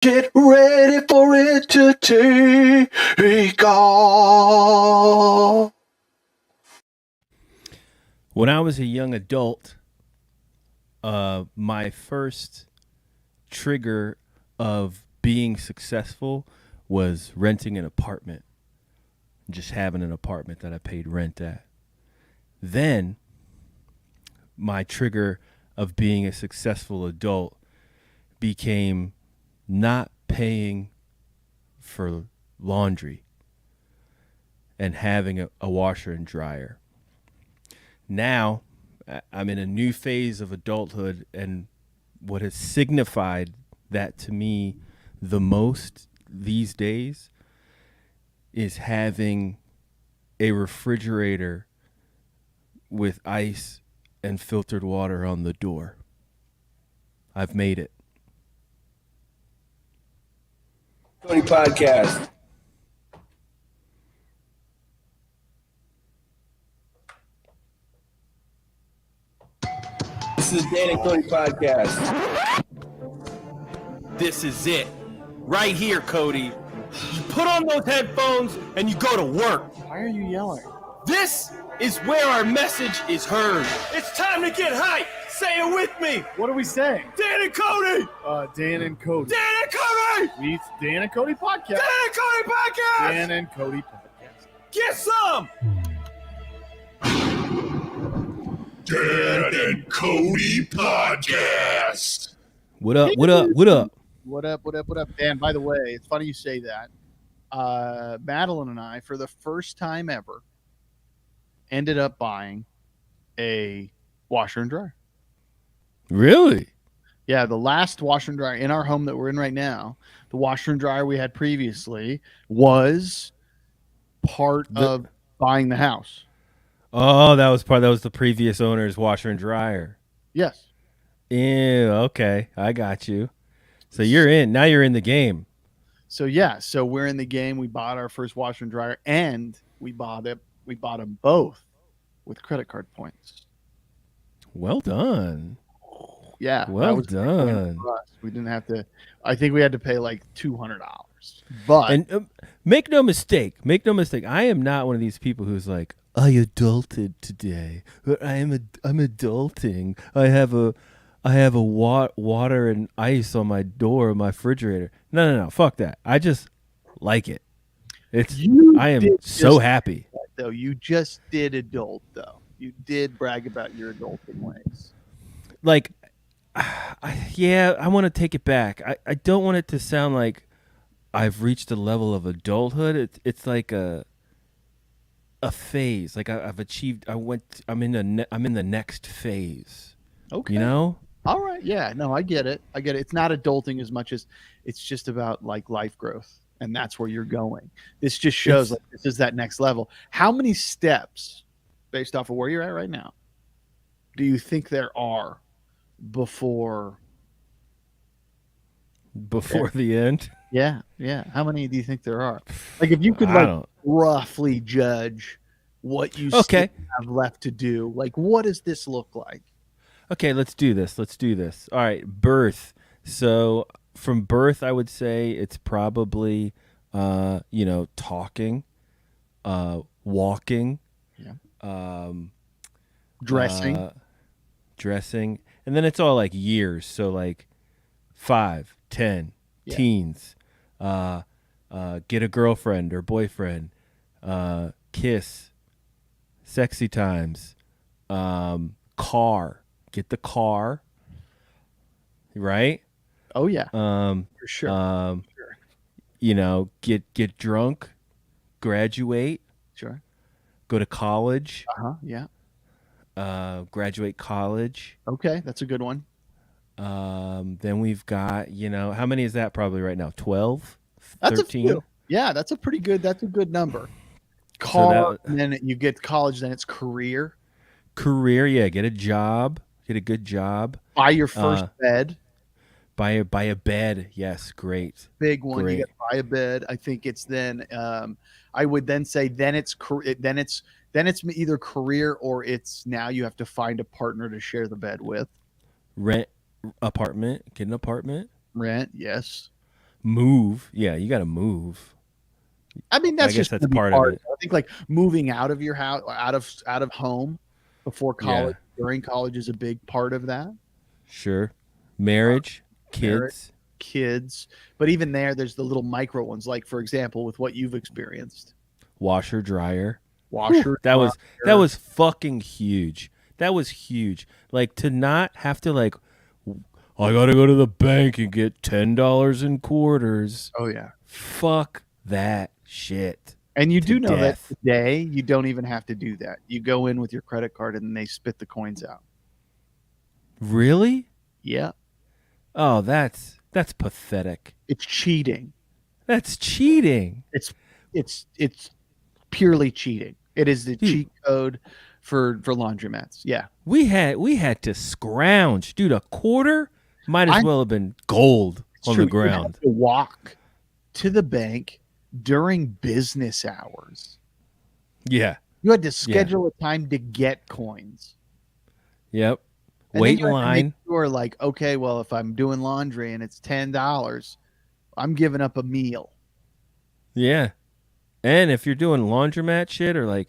Get ready for it to take off. When I was a young adult, my first trigger of being successful was renting an apartment, just having an apartment that I paid rent at. Then my trigger of being a successful adult became not paying for laundry and having a washer and dryer. Now I'm in a new phase of adulthood, and what has signified that to me the most these days is having a refrigerator with ice and filtered water on the door. I've made it. Kody podcast. This is the Dan and Kody podcast. This is it. Right here, Kody. You put on those headphones and you go to work. Why are you yelling? This is where our message is heard. It's time to get hype. Say it with me. What are we saying? Dan and Kody. Dan and Kody. Dan and Kody. It's Dan and Kody podcast. Dan and Kody podcast. Dan and Kody podcast. Get some. Dan and Kody podcast. What up? What up? What up? What up? What up? What up? Dan, by the way, it's funny you say that. Madeline and I, for the first time ever, ended up buying a washer and dryer. Really? Yeah, the last washer and dryer in our home that we're in right now, the washer and dryer we had previously was part of buying the house. Oh, that was the previous owner's washer and dryer. Yes. Ew, okay. I got you. So you're in. Now you're in the game. So yeah, so we're in the game. We bought our first washer and dryer, and we bought them both with credit card points. Well done. Yeah. Well done. We didn't have to. I think we had to pay like $200. But And make no mistake. I am not one of these people who's like, I adulted today. I'm adulting. I have a water and ice on my door, my refrigerator. No. Fuck that. I just like it. I am so happy. Though you just did adult, though you did brag about your adulting ways. Like, I want to take it back. I don't want it to sound like I've reached a level of adulthood. It's like a phase. Like I've achieved. I'm in the next phase. Okay. You know. All right. Yeah. No, I get it. It's not adulting as much as it's just about like life growth, and that's where you're going. This just shows like this is that next level. How many steps, based off of where you're at right now, do you think there are before the end? Yeah. How many do you think there are? Like, if you could roughly judge what you still have left to do, like, what does this look like? Okay, let's do this. All right, birth. So from birth, I would say it's probably, talking, walking, dressing, and then it's all like years. So like 5, 10, teens, get a girlfriend or boyfriend, kiss, sexy times, car. Get the car, right? Oh yeah, for sure. Get drunk, graduate, sure, go to college. Yeah. Graduate college. Okay, that's a good one. Then we've got, how many is that probably right now? 12, That's 13? A few. Yeah, that's a good number. Car, and then you get college, then it's career. Yeah, get a job. Get a good job. Buy your first bed. Buy a bed. Yes, great. Big one. Great. You got to buy a bed. I think it's then. I would then say then it's either career or it's now you have to find a partner to share the bed with. Rent apartment. Get an apartment. Rent. Yes. move. Yeah, you got to move. I mean, that's I guess just that's gonna be part of it. I think like moving out of your house, out of home before college, during college is a big part of that. Sure. Marriage, Marriage, kids. kids, but even there's the little micro ones. Like for example, with what you've experienced, Washer, dryer. Whew, washer, that dryer. was fucking huge. That was huge. Like to not have to like I gotta go to the bank and get $10 in quarters. Oh yeah. Fuck that shit. And you To do know that death. today you don't even have to do that. You go in with your credit card and they spit the coins out. Really? Yeah. Oh, that's pathetic. It's cheating. That's cheating. It's purely cheating. It is the Dude. cheat code for laundromats. Yeah. We had to scrounge. Dude, a quarter might as well have been gold on True. the ground. You have to walk to the bank during business hours. Yeah. You had to schedule a time to get coins. Yep. And Wait then in you have to line. make sure, like, okay, well, if I'm doing laundry and it's $10, I'm giving up a meal. Yeah. And if you're doing laundromat shit or like,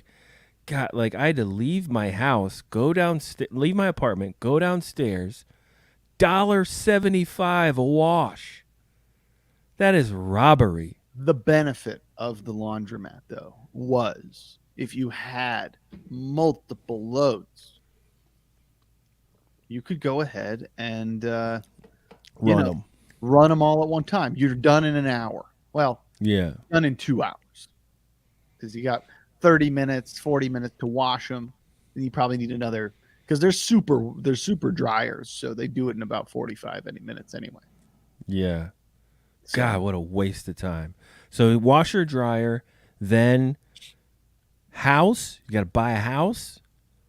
God, like I had to leave my house, leave my apartment, go downstairs, $1.75 a wash. That is robbery. The benefit of the laundromat, though, was if you had multiple loads, you could go ahead and Run them. run them all at one time. You're done in an hour. Well, Yeah. done in 2 hours because you got 30 minutes, 40 minutes to wash them. And you probably need another because they're super dryers, so they do it in about 45 minutes anyway. Yeah. So, God, what a waste of time. So washer, dryer, then house. You got to buy a house,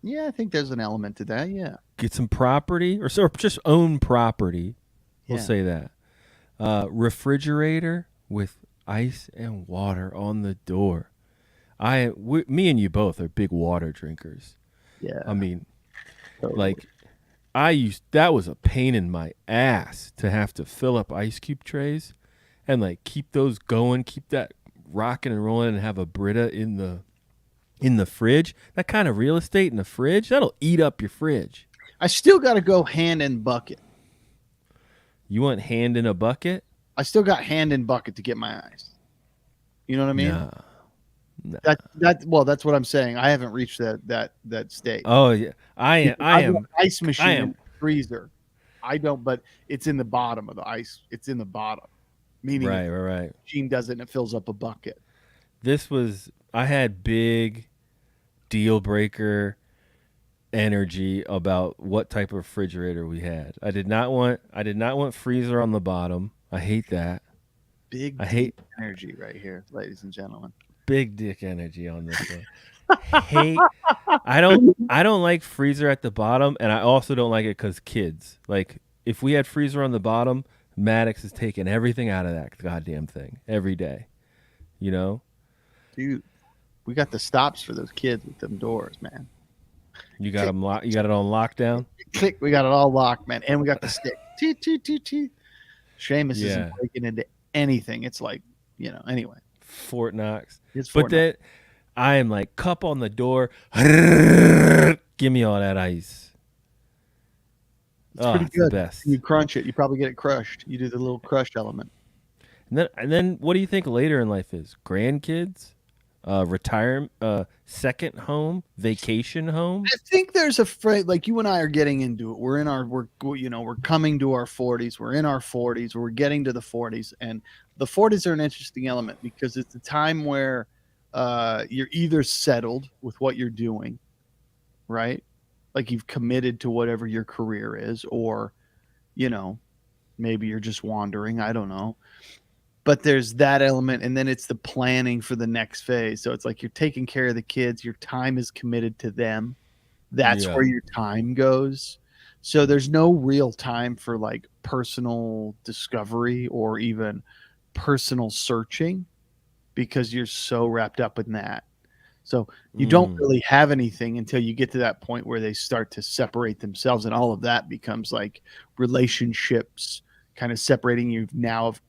yeah, I think there's an element to that. Yeah. get some property, or just own property. We'll Yeah. say that. Refrigerator with ice and water on the door. Me and you both are big water drinkers. Yeah. I mean, Totally. like that was a pain in my ass to have to fill up ice cube trays and like keep those going, keep that rocking and rolling, and have a Brita in the fridge. That kind of real estate in the fridge, that'll eat up your fridge. I still got to go hand in bucket. You want hand in a bucket? I still got hand in bucket to get my ice. You know what I mean? Nah. That's what I'm saying. I haven't reached that state. Oh yeah, I I've am. got an ice machine I am. in the freezer. I don't, but it's in the bottom of the ice. It's in the bottom, meaning Right. the machine does it and it fills up a bucket. I had big deal breaker energy about what type of refrigerator we had. I did not want freezer on the bottom. I hate that. Big I hate energy right here, ladies and gentlemen. big dick energy on this one. Hate. I don't like freezer at the bottom, and I also don't like it because kids. Like if we had freezer on the bottom, Maddox is taking everything out of that goddamn thing every day. You know, Dude, we got the stops for those kids with them doors, man. you got them You got it on lockdown. Click, we got it all locked, man, and we got the stick. Toot, toot, toot, toot. Seamus Yeah. isn't breaking into anything. It's like, anyway. Fort Knox. It's But Fortnite. then I am like cup on the door. Give me all that ice. It's pretty it's good. the best. You crunch it, you probably get it crushed. You do the little crushed element. And then what do you think later in life is? Grandkids? Retirement, second home, vacation home. I think there's a phrase like you and I are getting into it. We're coming to our 40s. We're in our 40s. We're getting to the 40s, and the 40s are an interesting element because it's a time where you're either settled with what you're doing, right? Like you've committed to whatever your career is, or maybe you're just wandering. I don't know. But there's that element, and then it's the planning for the next phase. So it's like you're taking care of the kids. Your time is committed to them. That's Yeah. where your time goes. So there's no real time for like personal discovery or even personal searching because you're so wrapped up in that. So you don't really have anything until you get to that point where they start to separate themselves, and all of that becomes like relationships kind of separating you now of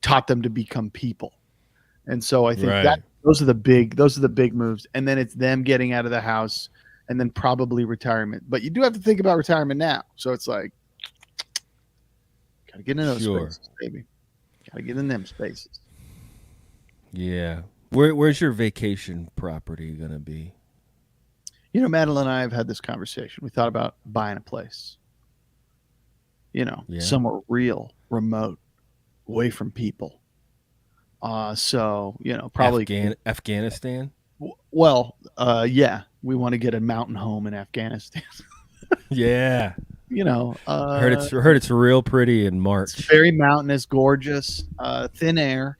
taught them to become people. And so I think Right. that those are the big moves. And then it's them getting out of the house and then probably retirement. But you do have to think about retirement now. So it's like, gotta get in those Sure. spaces, baby. Gotta get in them spaces. Yeah. Where's your vacation property gonna be? You know, Madeline and I have had this conversation. We thought about buying a place, Yeah. somewhere real, remote, away from people. So, probably, Afghanistan. well, yeah, we want to get a mountain home in Afghanistan. Yeah. It's Heard it's real pretty in March. very mountainous, gorgeous, thin air.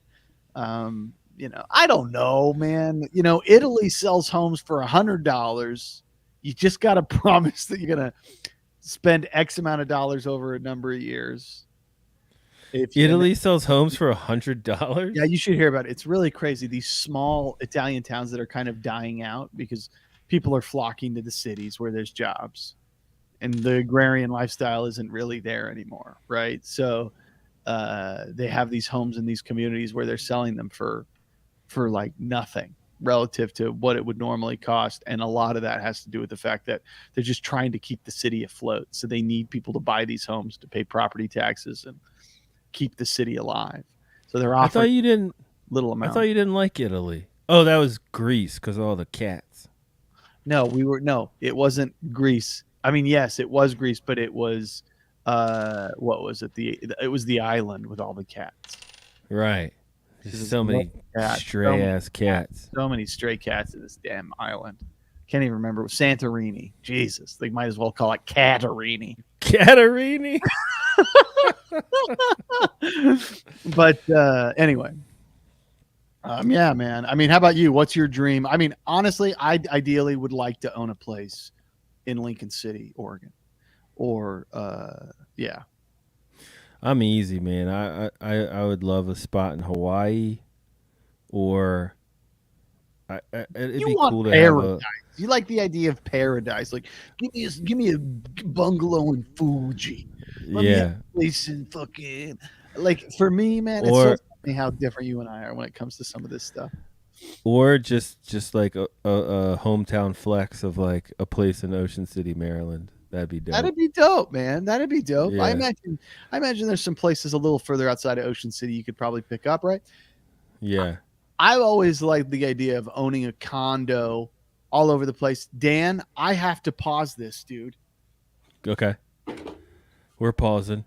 I don't know, man. Italy sells homes for $100. You just got to promise that you're gonna spend X amount of dollars over a number of years. Italy sells homes for $100. Yeah, you should hear about it. It's really crazy. These small Italian towns that are kind of dying out because people are flocking to the cities where there's jobs, and the agrarian lifestyle isn't really there anymore, right? So they have these homes in these communities where they're selling them for like nothing relative to what it would normally cost. And a lot of that has to do with the fact that they're just trying to keep the city afloat. So they need people to buy these homes to pay property taxes and keep the city alive. So they're offering little amount. I thought you didn't like Italy. Oh, that was Greece because of all the cats. No, it wasn't Greece. I mean, yes, it was Greece, but it was what was it? It was the island with all the cats. Right. There's so many stray ass cats. So many stray cats in this damn island. Can't even remember. It was Santorini. Jesus, they might as well call it Catarini. Catarini. But anyway, yeah, man. I mean, how about you? What's your dream? I mean, honestly, I ideally would like to own a place in Lincoln City, Oregon, or yeah. I'm easy, man. I would love a spot in Hawaii, or it'd be cool to paradise. have You like the idea of paradise? Like, give me a bungalow in Fuji. Let me have a place in fucking, like, for me, man. It's so funny how different you and I are when it comes to some of this stuff. Or just like a hometown flex of like a place in Ocean City, Maryland. That'd be dope. That'd be dope, man. That'd be dope. Yeah. I imagine there's some places a little further outside of Ocean City you could probably pick up, right? Yeah. I've always liked the idea of owning a condo all over the place. Dan, I have to pause this, dude. Okay. We're pausing.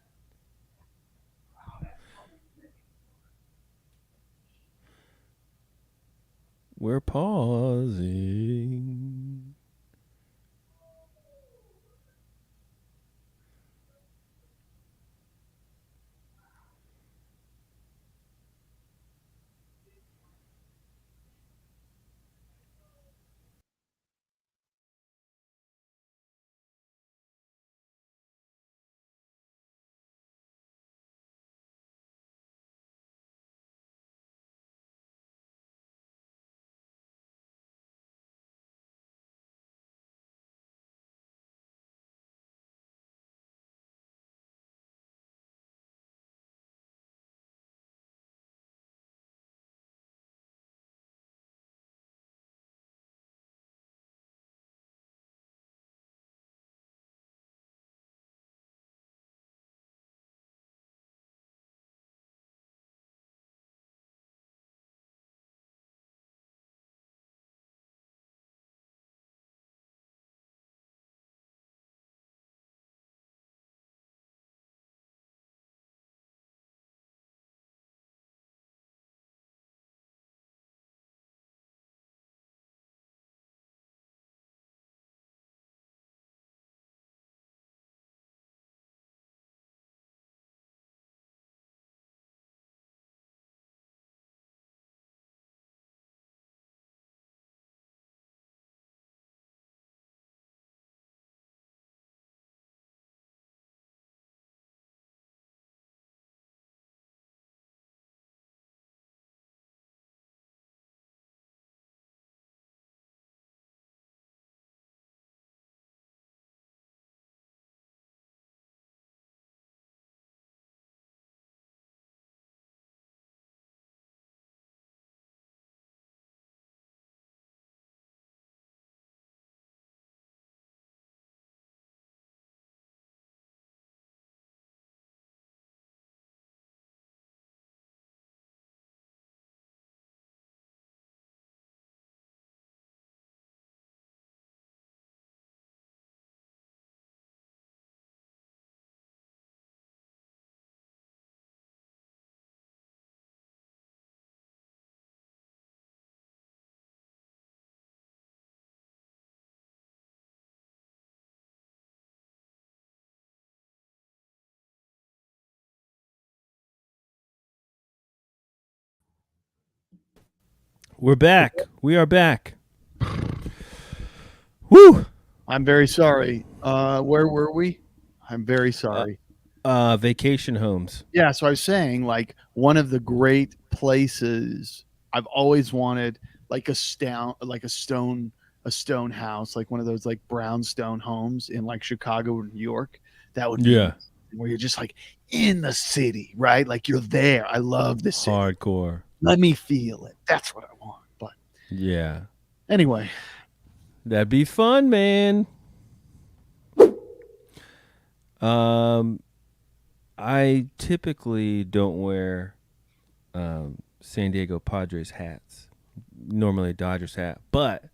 We're pausing. We're back. We are back. Woo! I'm very sorry. Where were we? I'm very sorry. Vacation homes. Yeah, so I was saying, like, one of the great places I've always wanted, like a stone house, like one of those like brownstone homes in like Chicago or New York. That would be Yeah. where you're just like in the city, right? Like you're there. I love the city. Hardcore. Let me feel it. That's what I want. But Yeah. anyway, That'd be fun, man. I typically don't wear San Diego Padres hats. Normally a Dodgers hat, but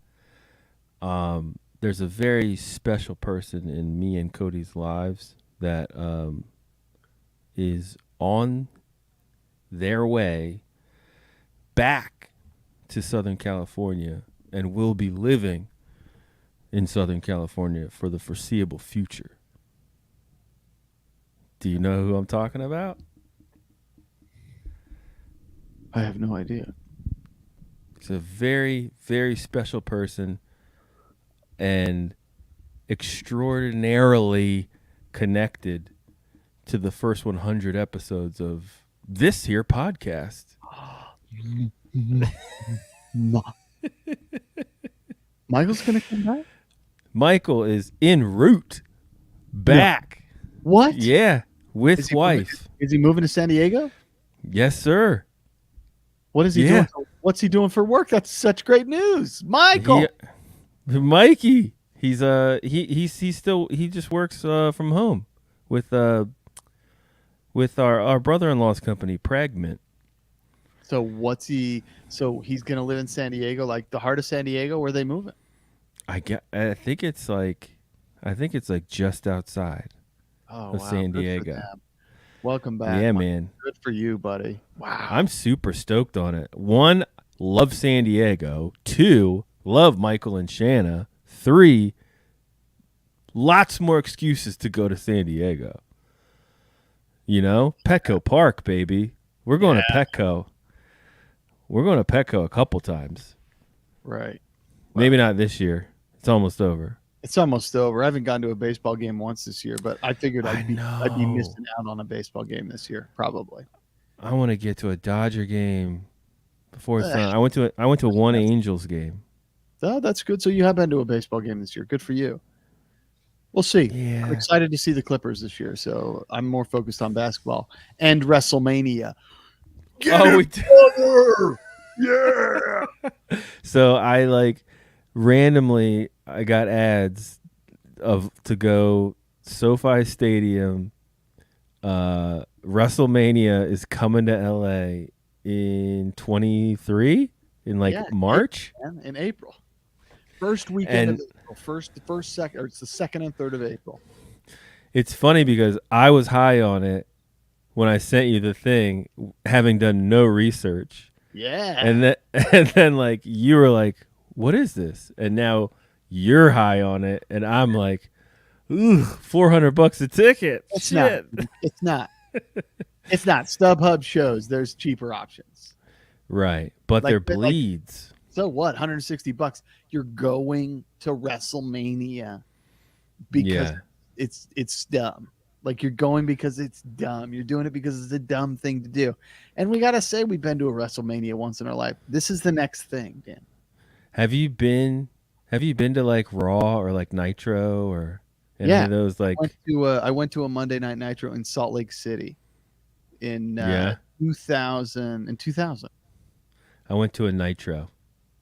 there's a very special person in me and Kody's lives that is on their way back to Southern California and will be living in Southern California for the foreseeable future. Do you know who I'm talking about? I have no idea. It's a very, very special person and extraordinarily connected to the first 100 episodes of this here podcast. Michael's gonna come back? Michael is en route back. What? Yeah, with Is he wife. Is he moving to San Diego? Yes, sir. What is he Yeah. doing? What's he doing for work? That's such great news, Michael. Mikey. He's he just works from home with our brother-in-law's company, Pragment. So what's he? So he's gonna live in San Diego, like the heart of San Diego. Where are they moving? I think it's like just outside Oh, of wow. San Good for Diego. them. Welcome back. Yeah, Michael. man. Good for you, buddy. Wow. I'm super stoked on it. 1, love San Diego. 2, love Michael and Shanna. 3, lots more excuses to go to San Diego. You know, Petco Park, baby. We're going to Petco. We're going to Petco a couple times. Right. Maybe not this year. It's almost over. It's almost over. I haven't gone to a baseball game once this year, but I figured I'd be missing out on a baseball game this year, probably. I want to get to a Dodger game before it's done. I went to one Angels game. Oh, that's good. So you have been to a baseball game this year. Good for you. We'll see. Yeah. I'm excited to see the Clippers this year, so I'm more focused on basketball and WrestleMania. We did. Yeah. So I randomly I got ads to go SoFi Stadium. WrestleMania is coming to LA in 23 in March. In April. First weekend of April. First, second, or it's the 2nd and 3rd of April. It's funny because I was high on it when I sent you the thing, having done no research. Yeah. And then you were like, "What is this?" And now you're high on it, and I'm like, "Ooh, $400 a ticket." It's Shit. not. It's not. It's not. StubHub shows there's cheaper options. Right, but they're bleeds. So what? $160. You're going to WrestleMania because it's dumb. Like you're going because it's dumb. You're doing it because it's a dumb thing to do. And we gotta say we've been to a WrestleMania once in our life. This is the next thing, Dan. Have you been to Raw or Nitro or any of those I went to a Monday Night Nitro in Salt Lake City in 2000. I went to a Nitro.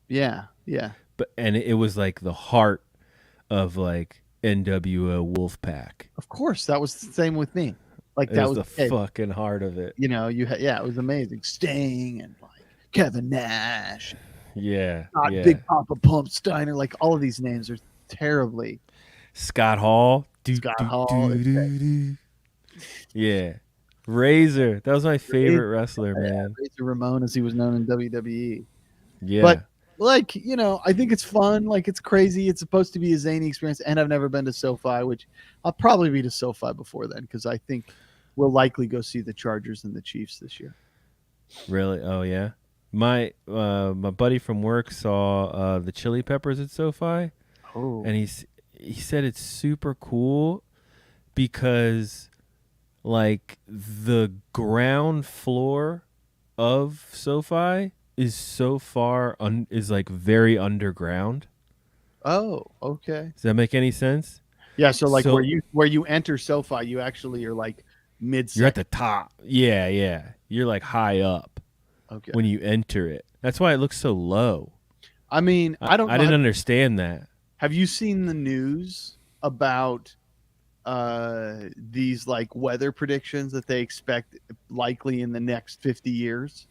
Yeah. And it was the heart of NWO Wolfpack. Of course, that was the same with me. That was the fucking heart of it. You know, it was amazing. Sting and Kevin Nash. Yeah. Big Papa Pump Steiner. All of these names are terribly. Scott Hall. Hall. Yeah. Razor. That was my favorite wrestler, man. Razor Ramon, as he was known in WWE. Yeah. But I think it's fun. It's crazy. It's supposed to be a zany experience. And I've never been to SoFi, which I'll probably be to SoFi before then because I think we'll likely go see the Chargers and the Chiefs this year. Really? Oh, yeah? my buddy from work saw the Chili Peppers at SoFi, Oh, and he said it's super cool because like the ground floor of SoFi is so far is like very underground. oh, okay. Does that make any sense? Yeah, so like So where you enter SoFi, you actually are like mid you're at section. the top. Yeah, yeah. You're like high up Okay. when you enter it. That's why it looks so low. I mean, I don't I know. didn't understand that. Have you seen the news about these like weather predictions that they expect likely in the next 50 years?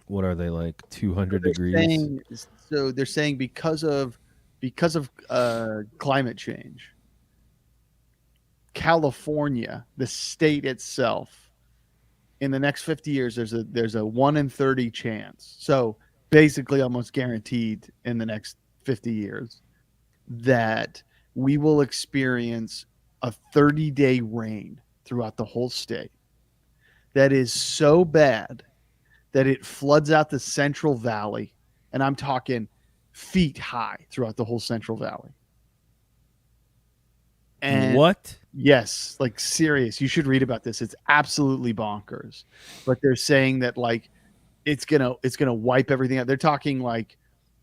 What are they like 200 They're degrees? saying so they're saying because of climate change, California, the state itself, in the next 50 years, there's a 1 in 30 chance. So basically almost guaranteed in the next 50 years that we will experience a 30-day rain throughout the whole state that is so bad that it floods out the Central Valley. And I'm talking feet high throughout the whole Central Valley. And What? yes, like serious. You should read about this. It's absolutely bonkers. But they're saying that like it's gonna wipe everything out. They're talking like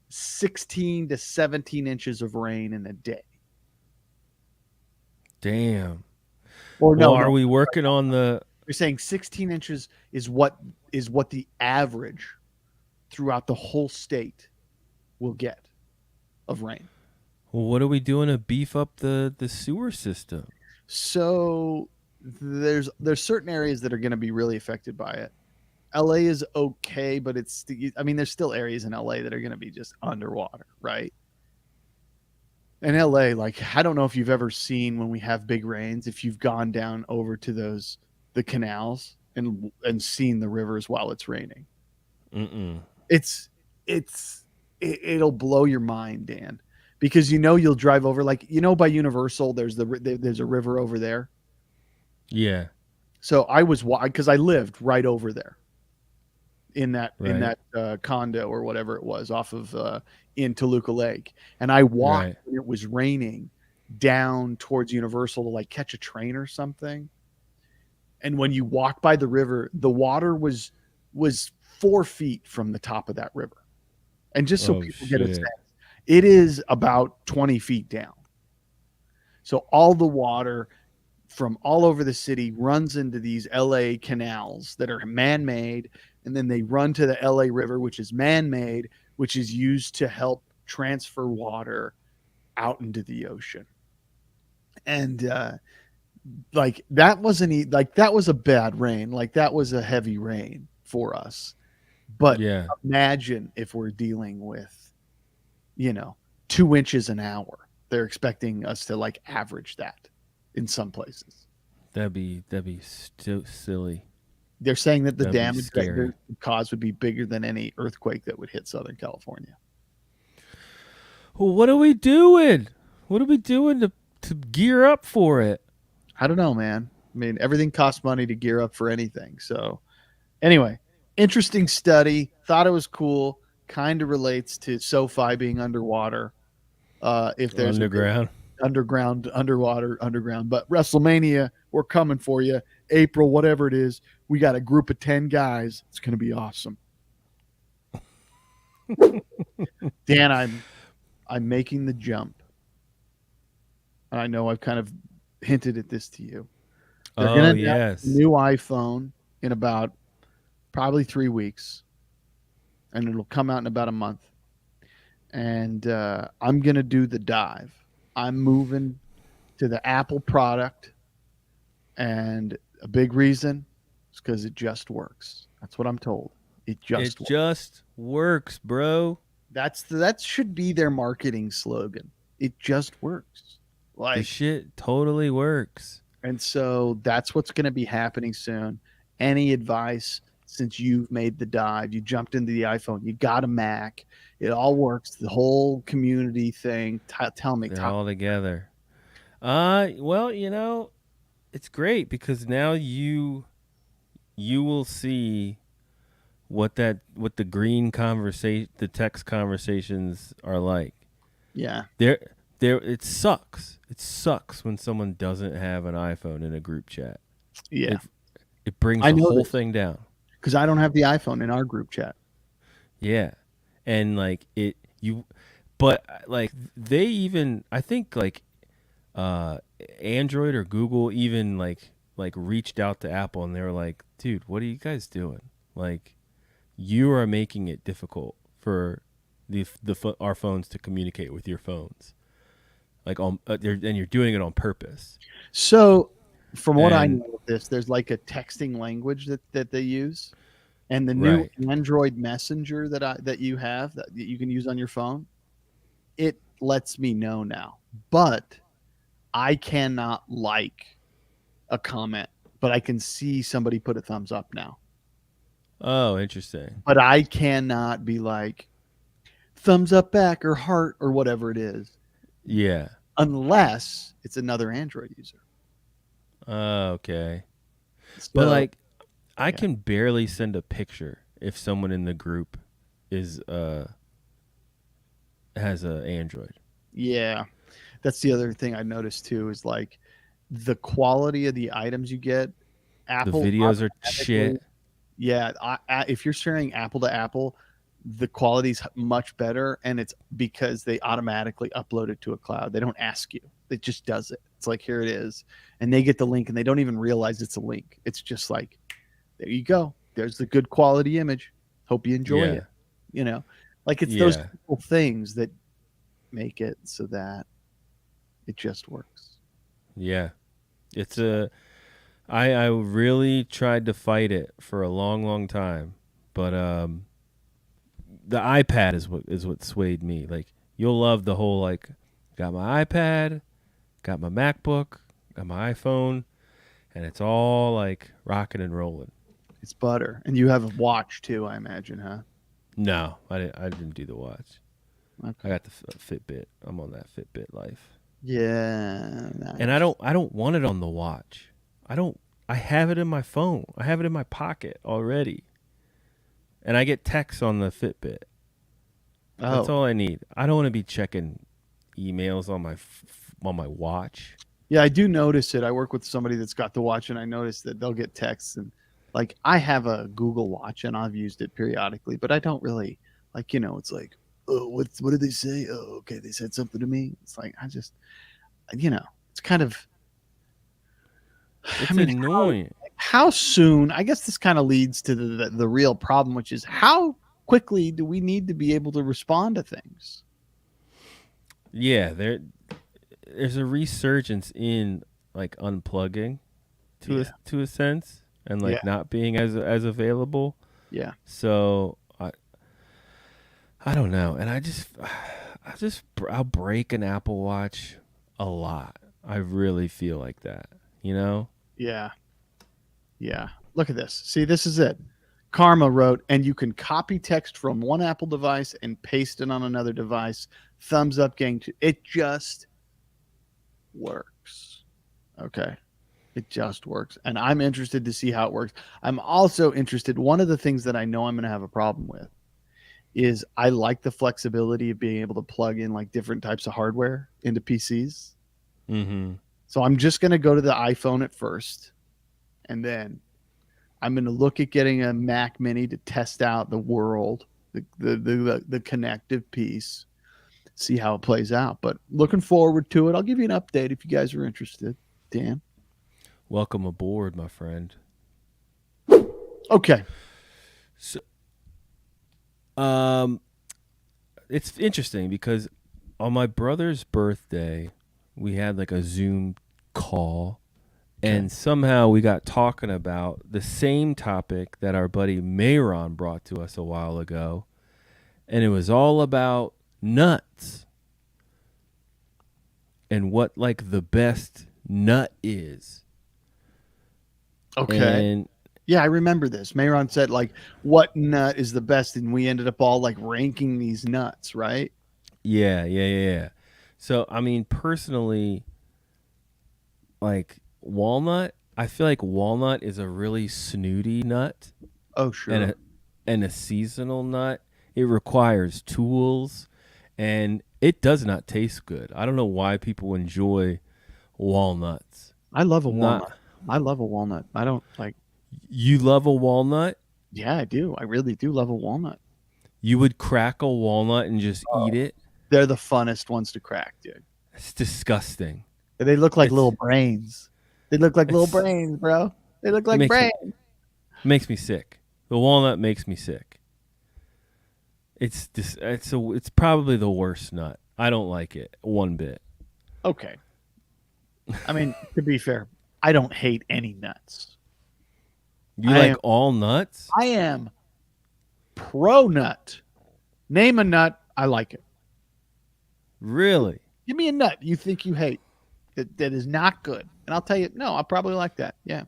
16 to 17 inches of rain in a day. Damn. Or Well, no, are no. we working on the They're saying 16 inches is what the average throughout the whole state will get of rain. well, what are we doing to beef up the sewer system? So there's certain areas that are going to be really affected by it. LA is okay, but I mean there's still areas in LA that are going to be just underwater, right? In LA, like I don't know if you've ever seen when we have big rains, if you've gone down over to the canals and seen the rivers while it's raining. Mm-mm. It'll blow your mind, Dan, because you'll drive over like by Universal there's there's a river over there. Yeah. So I was because I lived right over there in Right. that condo or whatever it was off of in Toluca Lake, and I walked Right. when it was raining down towards Universal to like catch a train or something. And when you walk by the river, the water was 4 feet from the top of that river. And just so Oh people get a shit. sense, it is about 20 feet down. So all the water from all over the city runs into these LA canals that are man-made, and then they run to the LA River, which is man-made, which is used to help transfer water out into the ocean. And like that wasn't like that was a bad rain, like that was a heavy rain for us. But Yeah. imagine if we're dealing with 2 inches an hour. They're expecting us to like average that in some places. That'd be still silly. They're saying that the That'd be damage that scary. they're caused would be bigger than any earthquake that would hit Southern California. Well, what are we doing? What are we doing to gear up for it? I don't know, man. I mean, everything costs money to gear up for anything. So, anyway, interesting study. Thought it was cool. Kind of relates to SoFi being underwater. If there's Underground. underground, underwater, underground. But WrestleMania, we're coming for you. April, whatever it is, we got a group of 10 guys. It's going to be awesome. Dan, I'm making the jump. And I know I've kind of hinted at this to you. They're Oh going to yes. a new iPhone in about probably 3 weeks. And it'll come out in about a month. And I'm going to do the dive. I'm moving to the Apple product. And a big reason is because it just works. That's what I'm told. It just works. just works, bro. That should be their marketing slogan. It just works. The Like, shit totally works. and so that's what's going to be happening soon. Any advice since you've made the dive, you jumped into the iPhone, you got a Mac, it all works. The whole community thing. Tell me, They're all together. Well, it's great because now you will see what the green conversation, the text conversations are like. Yeah. There it sucks. It sucks when someone doesn't have an iPhone in a group chat. Yeah. It it brings I the know whole this thing down. because I don't have the iPhone in our group chat. Yeah. And like it you but like they even I think like uh Android or Google even like reached out to Apple and they were like, "Dude, what are you guys doing? Like you are making it difficult for our phones to communicate with your phones. Like and you're doing it on purpose." So, from what I And know of this, there's like a texting language that they use, and the new right. Android Messenger that you have that you can use on your phone, it lets me know now. But I cannot like a comment, but I can see somebody put a thumbs up now. Oh, interesting. But I cannot be like thumbs up back or heart or whatever it is Yeah. unless it's another Android user. Okay. But So, like I yeah. can barely send a picture if someone in the group is has a Android. Yeah. That's the other thing I noticed too is like the quality of the items you get. The Apple videos are automatically, shit. yeah. If you're sharing Apple to Apple, the quality's much better, and it's because they automatically upload it to a cloud. They don't ask you; it just does it. It's like here it is, and they get the link, and they don't even realize it's a link. It's just like there you go. There's the good quality image. Hope you enjoy Yeah. it. You know, like it's those Yeah. little things that make it so that it just works. Yeah. It's a I really tried to fight it for a long, long time, but the iPad is what swayed me. Like you'll love the whole like got my iPad, got my MacBook, got my iPhone, and it's all like rocking and rolling. It's butter, and you have a watch too, I imagine, huh? No, I didn't do the watch. I Okay. got the Fitbit. I'm on that Fitbit life. Yeah, And nice. I don't want it on the watch. I don't I have it in my phone. I have it in my pocket already. And I get texts on the Fitbit. That's Oh, all I need. I don't want to be checking emails on on my watch. yeah, I do notice it. I work with somebody that's got the watch, and I notice that they'll get texts and like I have a Google Watch, and I've used it periodically, but I don't really like. It's like, oh, what did they say? Oh, okay, they said something to me. It's like it's kind of. I It's mean, annoying. how soon? I guess this kind of leads to the real problem, which is how quickly do we need to be able to respond to things? Yeah, there's a resurgence in like unplugging Yeah, to a sense and yeah, like not being as available. yeah. So I don't know, and I'll break an Apple Watch a lot. I really feel like that, you know? Yeah. Yeah. Look at this. See, this is it. Karma wrote, and you can copy text from one Apple device and paste it on another device. Thumbs up, gang. It just works. Okay. It just works. And I'm interested to see how it works. I'm also interested. One of the things that I know I'm going to have a problem with is I like the flexibility of being able to plug in like different types of hardware into PCs. Mm-hmm. So I'm just going to go to the iPhone at first, and then I'm going to look at getting a Mac Mini to test out the world, the connective piece, see how it plays out. But looking forward to it. I'll give you an update if you guys are interested. Dan. Welcome aboard, my friend. Okay. So, um, it's interesting because on my brother's birthday, we had like a Zoom call, and somehow we got talking about the same topic that our buddy Mayron brought to us a while ago, and it was all about nuts and what like the best nut is. Okay. And Yeah, I remember this. Mayron said like, "What nut is the best?" And we ended up all like ranking these nuts, right? yeah. So I mean, personally, like walnut, I feel like walnut is a really snooty nut, Oh, and sure. and a seasonal nut, it requires tools, and it does not taste good. I don't know why people enjoy walnuts. I love a Not walnut. I love a walnut. I don't like. You love a walnut? Yeah, I do. I really do love a walnut. You would crack a walnut and just eat it? They're the funnest ones to crack, dude. It's disgusting. They look like It's- little brains. They look like little it's- brains, bro. They look like makes me- brains. Makes me sick. The walnut makes me sick. It's probably the worst nut. I don't like it one bit. Okay. I mean, to be fair, I don't hate any nuts. You I like am- all nuts? I am pro nut. Name a nut, I like it. Really? Give me a nut you think you hate that is not good, and I'll tell you, no, I probably like that. Yeah.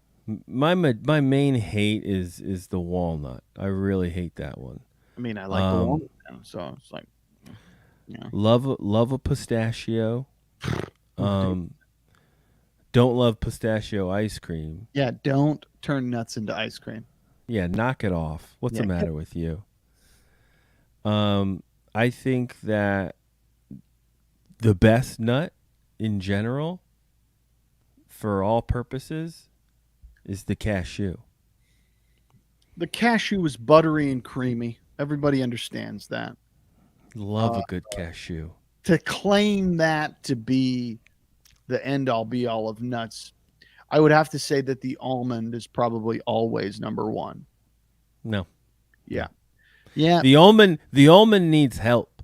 My main hate is the walnut. I really hate that one. I mean, I like the walnut, now, so it's like, yeah. Love a pistachio. Don't love pistachio ice cream. Yeah, don't turn nuts into ice cream. Yeah, knock it off. What's Yeah. the matter with you? I think that the best nut in general, for all purposes, is the cashew. The cashew is buttery and creamy. Everybody understands that. Love a good cashew. To claim that to be the end all be all of nuts, I would have to say that the almond is probably always number one. No. Yeah. Yeah. The almond needs help.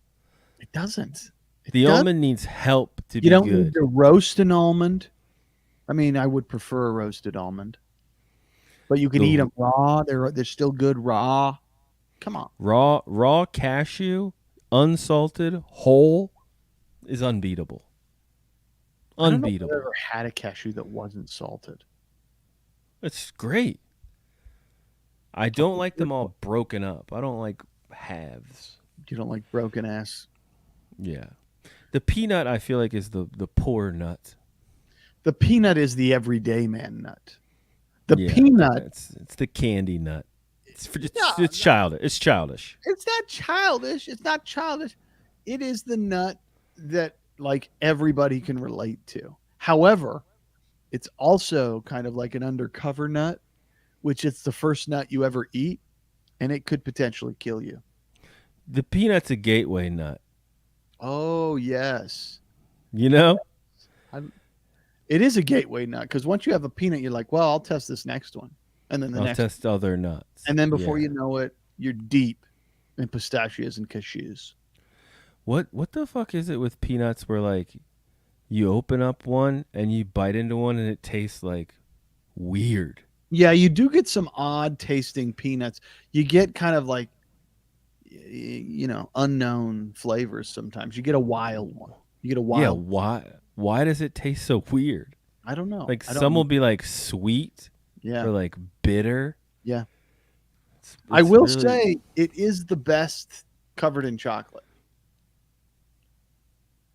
It doesn't. The does- almond needs help to You be don't good. need to roast an almond. I mean, I would prefer a roasted almond, but you can The- eat them raw. They're still good raw. Come on. Raw cashew, unsalted, whole, is unbeatable. I don't know if Unbeatable. I've ever had a cashew that wasn't salted. It's great. I don't like them all broken up. I don't like halves. You don't like broken ass. Yeah. The peanut, I feel like, is the poor nut. The peanut is the everyday man nut. The Yeah, peanut, it's the candy nut. No, It's childish. It's childish. it's not childish. It's not childish. It is the nut that like everybody can relate to. However, it's also kind of like an undercover nut, which it's the first nut you ever eat, and it could potentially kill you. The peanut's a gateway nut. Oh, yes. You know? It is a gateway nut because once you have a peanut, you're like, well, I'll test this next one. And then the I'll next test other nuts. And then before Yeah. you know it, you're deep in pistachios and cashews. What the fuck is it with peanuts where like you open up one and you bite into one and it tastes like weird? Yeah, you do get some odd tasting peanuts. You get kind of like, unknown flavors sometimes. You get a wild one. You get a Yeah, wild. why does it taste so weird? I don't know. Like I don't some will know. be like sweet Yeah. or like bitter. Yeah. It's I will really- say it is the best covered in chocolate.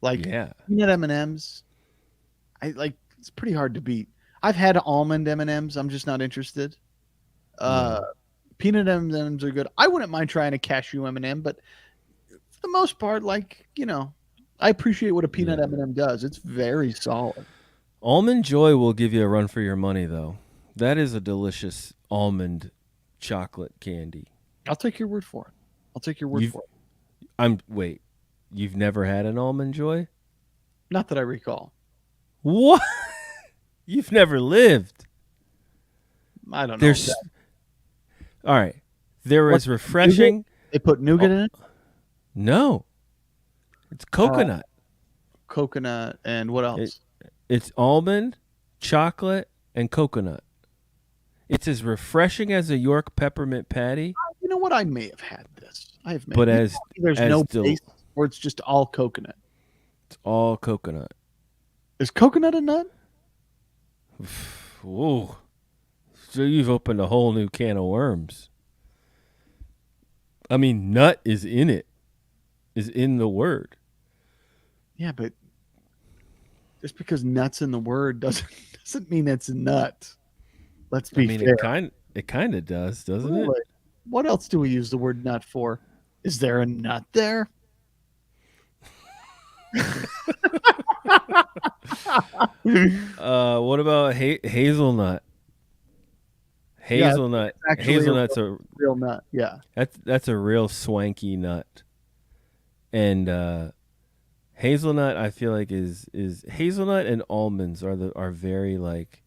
Like yeah. peanut M&Ms, it's pretty hard to beat. I've had almond M&Ms. I'm just not interested. Peanut M&Ms are good. I wouldn't mind trying a cashew M&M, but for the most part, I appreciate what a peanut Yeah. M&M does. It's very solid. Almond Joy will give you a run for your money though. That is a delicious almond chocolate candy. I'll take your word for it. I'll take your word You've- for it. Wait, you've never had an Almond Joy? Not that I recall. What? You've never lived. I don't know. There's all right. There is refreshing. They put nougat in it, No, it's coconut. coconut, and what else? It's almond, chocolate, and coconut. It's as refreshing as a York peppermint patty, You know what? I may have had this. I have. but maybe. as There's as no del- base, or it's just all coconut. it's all coconut. Is coconut a nut? Ooh. So you've opened a whole new can of worms. I mean, nut is in it. Is in the word. Yeah, but just because nuts in the word doesn't mean it's a nut. Let's be I mean, fair. it kind of does, doesn't Really? it? What else do we use the word nut for? Is there a nut there? What about hazelnut? Yeah, Hazelnut. it's actually Hazelnut's a real nut. Yeah. that's a real swanky nut. And hazelnut, I feel like is hazelnut and almonds are very like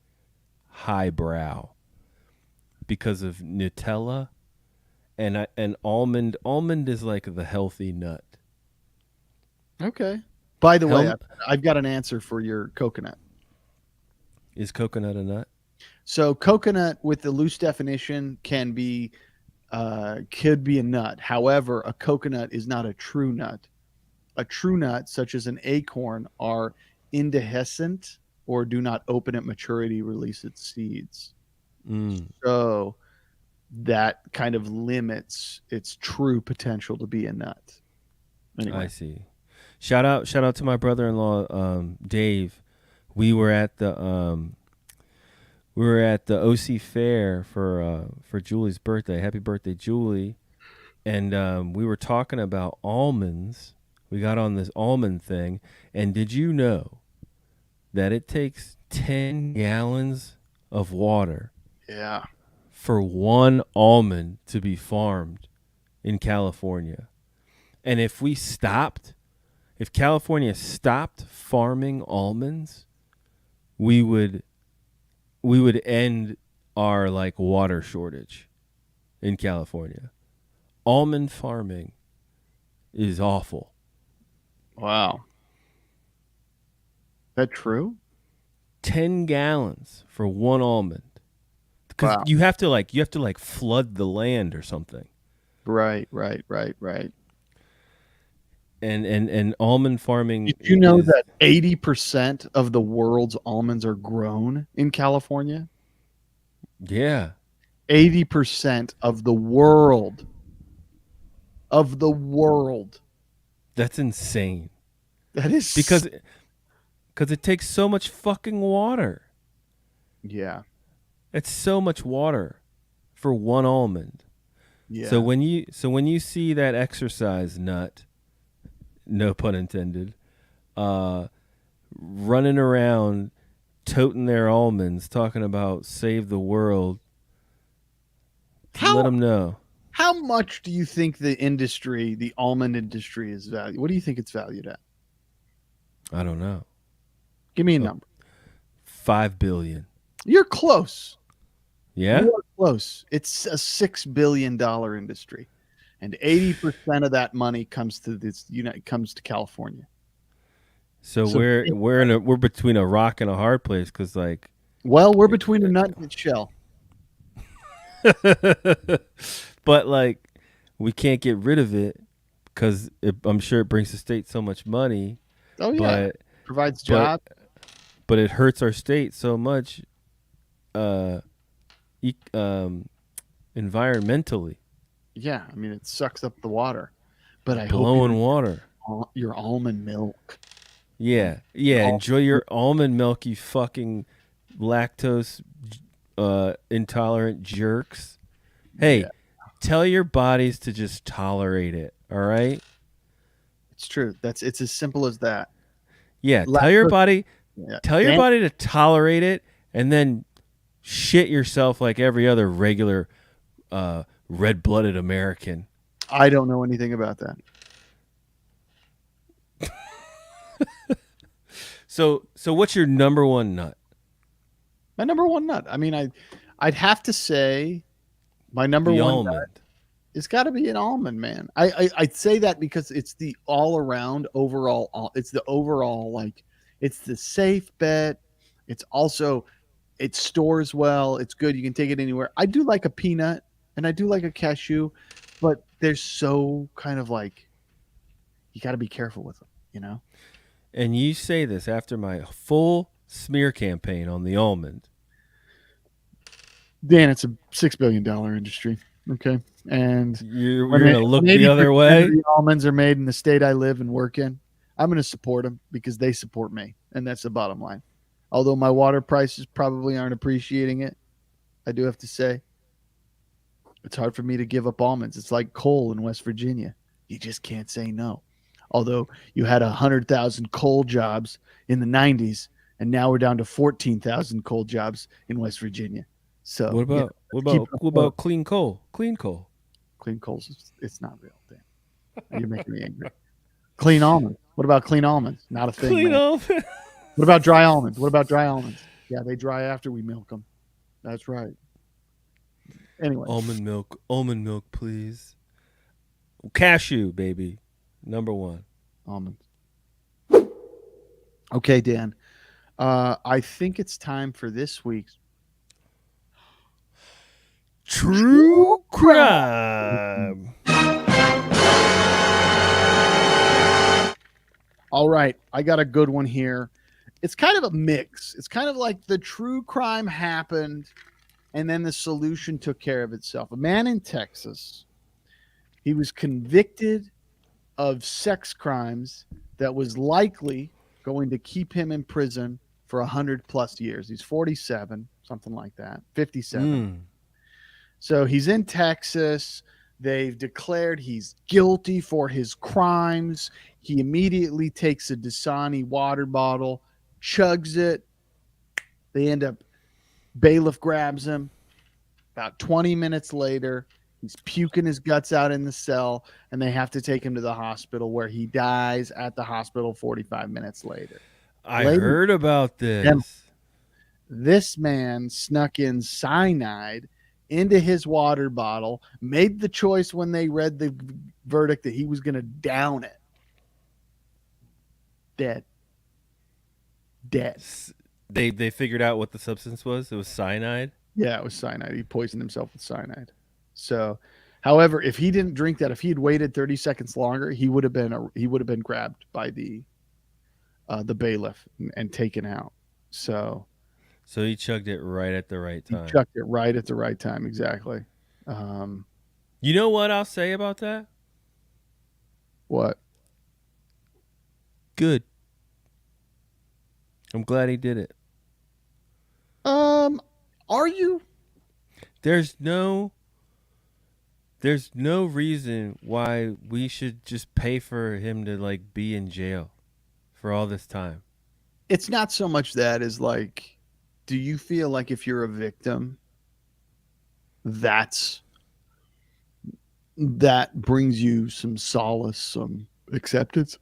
highbrow because of Nutella, and almond is like the healthy nut. Okay. By the way, Hel- I've got an answer for your coconut. is coconut a nut? So coconut, with the loose definition, could be a nut. However, a coconut is not a true nut. A true nut, such as an acorn, are indehiscent or do not open at maturity, release its seeds. Mm, So that kind of limits its true potential to be a nut. I Anyway, see. Shout out to my brother-in-law, Dave. We were at the OC Fair for Julie's birthday. Happy birthday, Julie! And we were talking about almonds. We got on this almond thing, and did you know that it takes 10 gallons of water yeah. for one almond to be farmed in California? And if California stopped farming almonds, we would end our like water shortage in California. Almond farming is awful. Wow. That true? 10 gallons for one almond. Because Wow. you have to like flood the land or something. Right. And almond farming. Did you know that 80% of the world's almonds are grown in California? Yeah. 80% of the world. Of the world. That's insane. That is Because it takes so much fucking water. yeah. It's so much water for one almond. Yeah. So when you see that exercise nut, no pun intended, running around toting their almonds, talking about save the world, let them know. How much do you think the almond industry is valued? What do you think it's valued at? I don't know. Give me a number. 5 billion. You're close. Yeah? You are close. It's a $6 billion industry. And 80% of that money comes to comes to California. So we're between a rock and a hard place cuz like Well, we're between a nut and a shell. but like we can't get rid of it cuz I'm sure it brings the state so much money. Oh yeah. Provides jobs. But it hurts our state so much environmentally. Yeah, I mean it sucks up the water. But I blowing hope water. Your almond milk. Yeah. Enjoy your almond milk, you fucking lactose intolerant jerks. Hey, tell your bodies to just tolerate it. All right. It's true. It's as simple as that. Yeah. Tell your body to tolerate it, and then shit yourself like every other regular red-blooded American. I don't know anything about that. So what's your number one nut? My number one nut. I mean, I'd have to say my number one almond. nut. It's got to be an almond, man. I'd say that because it's the all around overall. It's the overall like it's the safe bet. It's also it stores well. It's good. You can take it anywhere. I do like a peanut and I do like a cashew, but they're so kind of like you got to be careful with them, you know. And you say this after my full smear campaign on the almond. Dan, it's a $6 billion industry. Okay. And you're going to look the other way. The almonds are made in the state I live and work in. I'm going to support them because they support me. And that's the bottom line. Although my water prices probably aren't appreciating it, I do have to say. It's hard for me to give up almonds. It's like coal in West Virginia. You just can't say no. Although you had 100,000 coal jobs in the 90s, and now we're down to 14,000 coal jobs in West Virginia. So What about keep it what afloat. about clean coal? Clean coal. Clean coals? It's not real. Damn, you're making me angry. Clean almonds. What about clean almonds? Not a thing. Clean Man. off. What about dry almonds? What about dry almonds? Yeah, they dry after we milk them. That's right. Anyway, Almond milk, please. Cashew, baby, number one. almonds. Okay, Dan. I think it's time for this week's True crime. All right, I got a good one here. It's kind of a mix. It's kind of like the true crime happened and then the solution took care of itself. A man in Texas, he was convicted of sex crimes that was likely going to keep him in prison for 100 plus years. He's 47, something like that, 57. So he's in Texas. They've declared he's guilty for his crimes. He immediately takes a Dasani water bottle, chugs it. They end up, bailiff grabs him. About 20 minutes later, he's puking his guts out in the cell, and they have to take him to the hospital where he dies at the hospital 45 minutes later. I heard about this. This man snuck in cyanide into his water bottle, made the choice when they read the verdict that he was going to down it. Dead. They figured out what the substance was. It was cyanide. Yeah, it was cyanide. He poisoned himself with cyanide. So, however, if he didn't drink that, if he had waited 30 seconds longer, he would have been grabbed by the bailiff and taken out. So he chugged it right at the right time. He chucked it right at the right time, exactly. You know what I'll say about that? What? Good. I'm glad he did it. Are you? There's no reason why we should just pay for him to like be in jail for all this time. It's not so much that as like, do you feel like if you're a victim, that brings you some solace, some acceptance?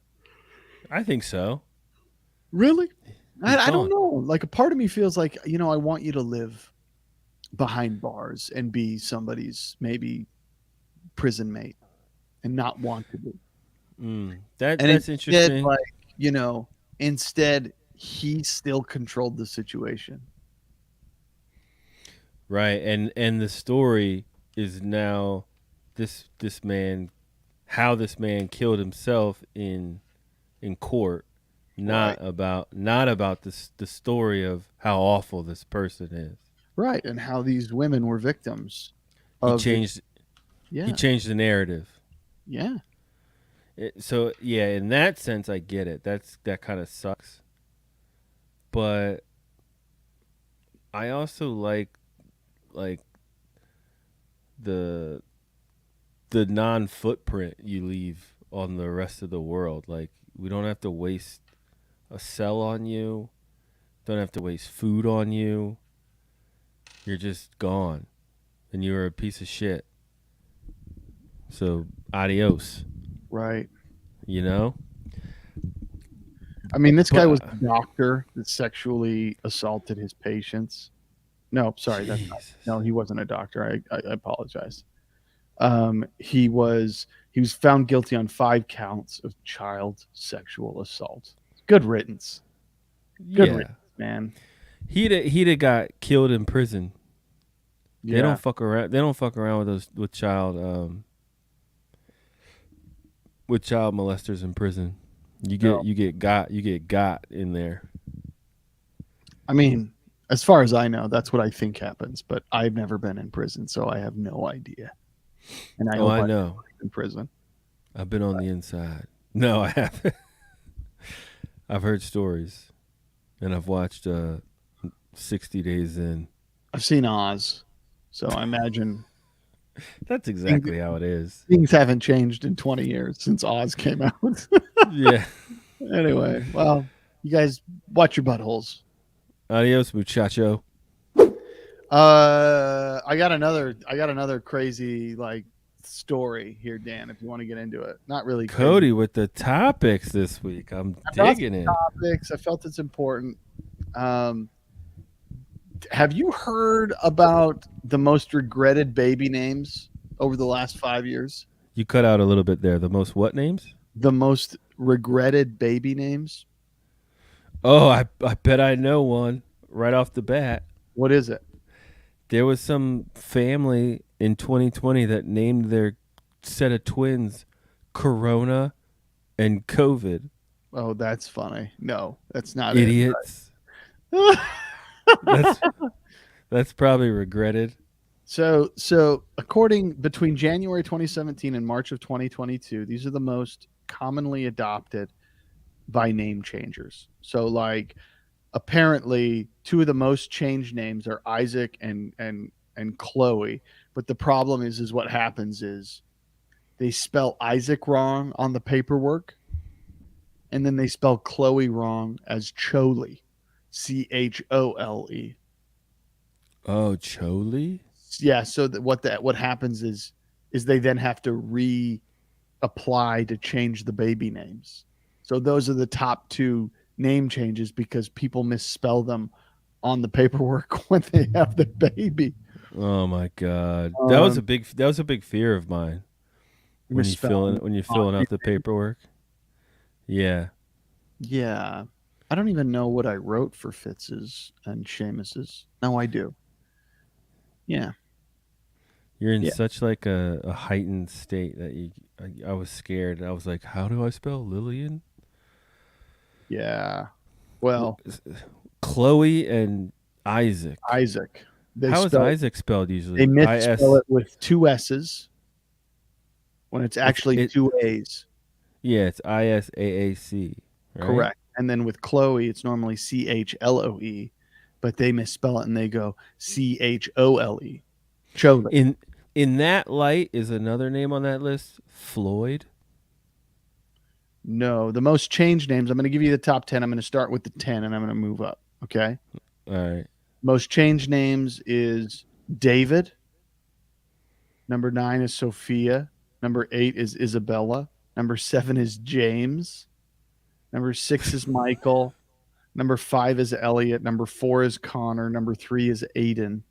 I think so. Really? I don't know. Like a part of me feels like, I want you to live behind bars and be somebody's maybe prison mate and not want to be. That's interesting. Like, instead he still controlled the situation. Right. And the story is now this man, how this man killed himself in court. Not about the story of how awful this person is. Right, and how these women were victims. He changed the narrative. Yeah. So in that sense, I get it. That kind of sucks. But I also like the non-footprint you leave on the rest of the world. Like, we don't have to waste a cell on you. Don't have to waste food on you. You're just gone. And you're a piece of shit. So, adios. Right. I mean, this guy was a doctor that sexually assaulted his patients. No, sorry. He wasn't a doctor. I apologize. He was found guilty on 5 counts of child sexual assault. Good riddance. Good riddance, man. He'd have got killed in prison. Yeah. They don't fuck around. They don't fuck around with child molesters in prison. You get got in there. I mean, as far as I know, that's what I think happens. But I've never been in prison, so I have no idea. And I know in prison. I've been on the inside. No, I haven't. I've heard stories, and I've watched 60 Days In. I've seen Oz, so I imagine That's exactly how it is. Things haven't changed in 20 years since Oz came out. Yeah. Anyway, well, you guys watch your buttholes. Adios, muchacho. I got another crazy like story here, Dan, if you want to get into it. Not really crazy. Kody with the topics this week. I'm digging it. Topics. I felt it's important. Have you heard about the most regretted baby names over the last 5 years? You cut out a little bit there. The most what names? The most regretted baby names? Oh, I bet I know one right off the bat. What is it? There was some family in 2020 that named their set of twins Corona and COVID. Oh, that's funny. No, that's not Idiots. it. That's probably regretted. So between January 2017 and March of 2022, these are the most commonly adopted by name changers. So like apparently two of the most changed names are Isaac and Chloe, but the problem is what happens is they spell Isaac wrong on the paperwork, and then they spell Chloe wrong as Chole, Chole. Oh, Chole? Yeah, so what happens is they then have to reapply to change the baby names. So those are the top two name changes because people misspell them on the paperwork when they have the baby. Oh my God, that was a big fear of mine when you're filling out the paperwork. Yeah. Yeah, I don't even know what I wrote for Fitz's and Seamus's. No, I do. Yeah. You're in such like a heightened state that I was scared. I was like, how do I spell Lillian? Yeah. Well, Chloe and Isaac. Isaac. How is Isaac spelled usually? They misspell it with two S's when it's actually two A's. Yeah, it's ISAAC. Right? Correct. And then with Chloe, it's normally CHLOE, but they misspell it and they go CHOLE. Chole. In that light is another name on that list, Floyd. No, the most changed names. I'm going to give you the top 10. I'm going to start with the 10 and I'm going to move up. Okay. All right. Most changed names is David. Number 9 is Sophia. Number 8 is Isabella. Number 7 is James. Number 6 is Michael. Number 5 is Elliot. Number 4 is Connor. Number 3 is Aiden.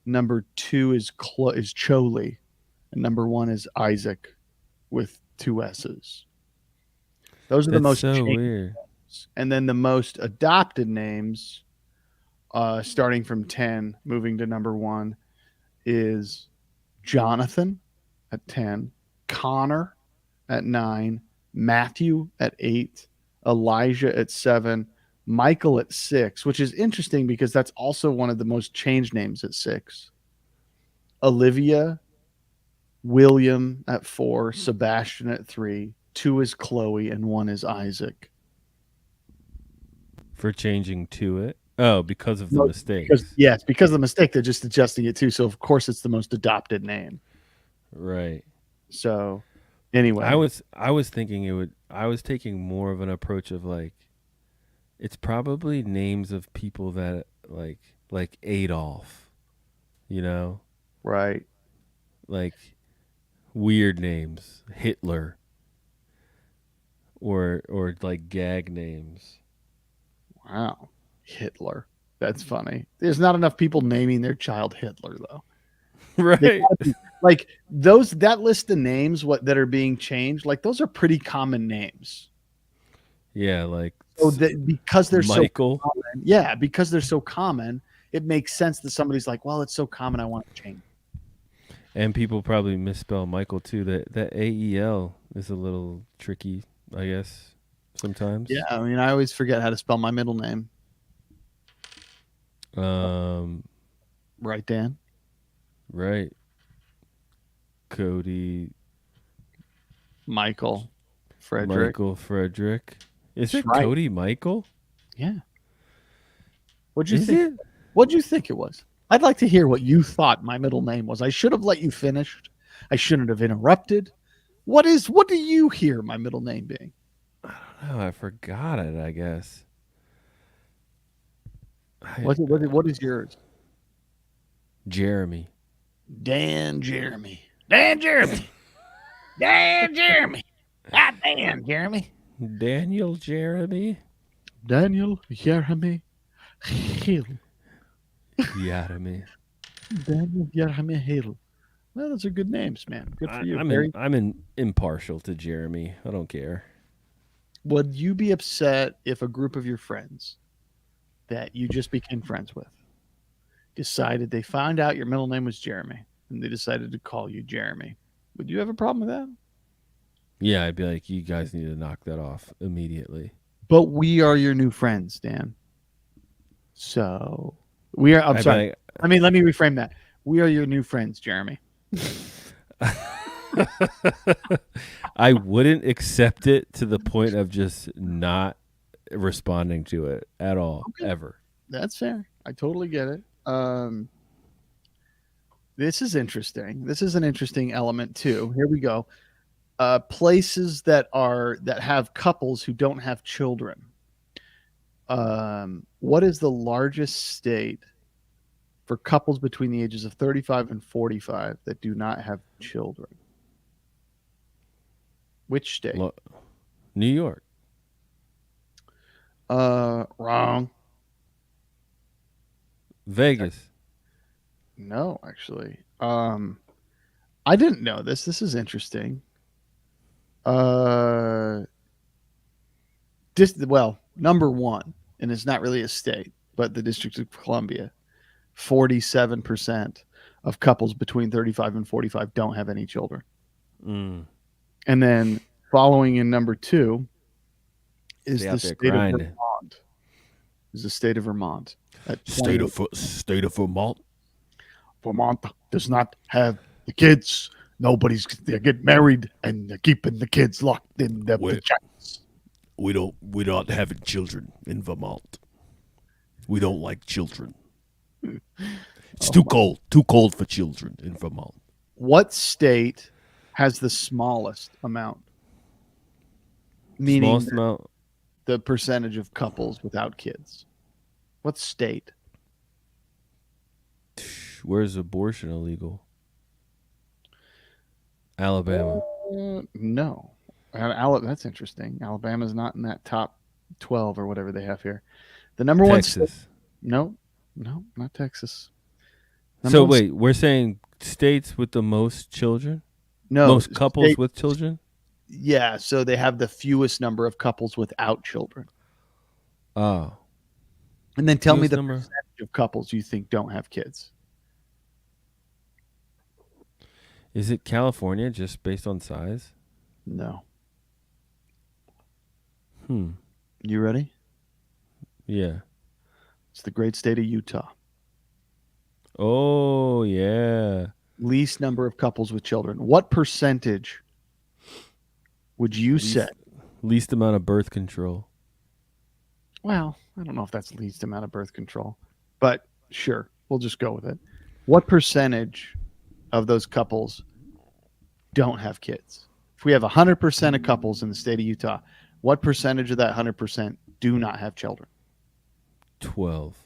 Number 2 is Chole. And number 1 is Isaac with 2 S's. Those are the most so weird. Names. And then the most adopted names, starting from 10, moving to number 1, is Jonathan at 10, Connor at 9, Matthew at 8, Elijah at 7, Michael at 6, which is interesting because that's also one of the most changed names at 6. Olivia, William at 4, Sebastian at 3, 2 is Chloe, and 1 is Isaac. For changing to it? Oh, because of the mistake. Because of the mistake, they're just adjusting it too. So of course it's the most adopted name. Right. So anyway. I was thinking I was taking more of an approach of like it's probably names of people that like Adolf, you know? Right. Like weird names, Hitler. Or like gag names. Wow. Hitler. That's funny. There's not enough people naming their child Hitler though. Right. Like that list of names that are being changed, like those are pretty common names. Yeah, like because they're Michael. So common. Yeah, because they're so common, it makes sense that somebody's like, well, it's so common, I want to change. And people probably misspell Michael too. That AEL is a little tricky, I guess, sometimes. Yeah, I mean, I always forget how to spell my middle name. Right, Dan? Right. Kody. Michael. Frederick. Is it Kody Michael? Yeah. What'd you think? What'd you think it was? I'd like to hear what you thought my middle name was. I should have let you finish. I shouldn't have interrupted. What do you hear my middle name being? Oh, I forgot it, I guess. What is yours? Jeremy. Dan Jeremy. Dan Jeremy. Dan Jeremy. God damn, Jeremy. Daniel Jeremy. Daniel Jeremy Hill. Jeremy. Daniel Jeremy Hill. Well, those are good names, man. Good for you. I'm impartial to Jeremy. I don't care. Would you be upset if a group of your friends that you just became friends with decided they found out your middle name was Jeremy and they decided to call you Jeremy? Would you have a problem with that? Yeah, I'd be like, you guys need to knock that off immediately. But we are your new friends, Dan. So we are. I'm sorry. Let me reframe that. We are your new friends, Jeremy. I wouldn't accept it to the point of just not responding to it at all, ever. That's fair. I totally get it. This is interesting. This is an interesting element too. Here we go. Places that have couples who don't have children. What is the largest state for couples between the ages of 35 and 45 that do not have children? Which state? New York. Wrong. Vegas. No, actually. I didn't know this. This is interesting. Number one, and it's not really a state, but the District of Columbia, 47% of couples between 35 and 45 don't have any children. Mm. And then following in number two is Stay the out there state of grinding. Vermont. Is the state of Vermont. State of Vermont. Vermont does not have the kids. They get married and they're keeping the kids locked in their vaginas. We're not having children in Vermont. We don't like children. It's too cold for children in Vermont. What state has the smallest amount? Meaning Smallest amount. the percentage of couples without kids. What state? Where's abortion illegal? Alabama. No. That's interesting. Alabama's not in that top 12 or whatever they have here. The number one Texas. state, no, not Texas. So wait, we're saying states with the most children? No, most couples with children? Yeah, so they have the fewest number of couples without children. Oh. And then tell me Fewest the number. percentage of couples you think don't have kids. Is it California just based on size? No. You ready? Yeah. It's the great state of Utah. Oh, yeah. Least number of couples with children. What percentage would you say? Least amount of birth control. Well, I don't know if that's least amount of birth control, but sure, we'll just go with it. What percentage of those couples don't have kids? If we have 100% of couples in the state of Utah, what percentage of that 100% do not have children? 12.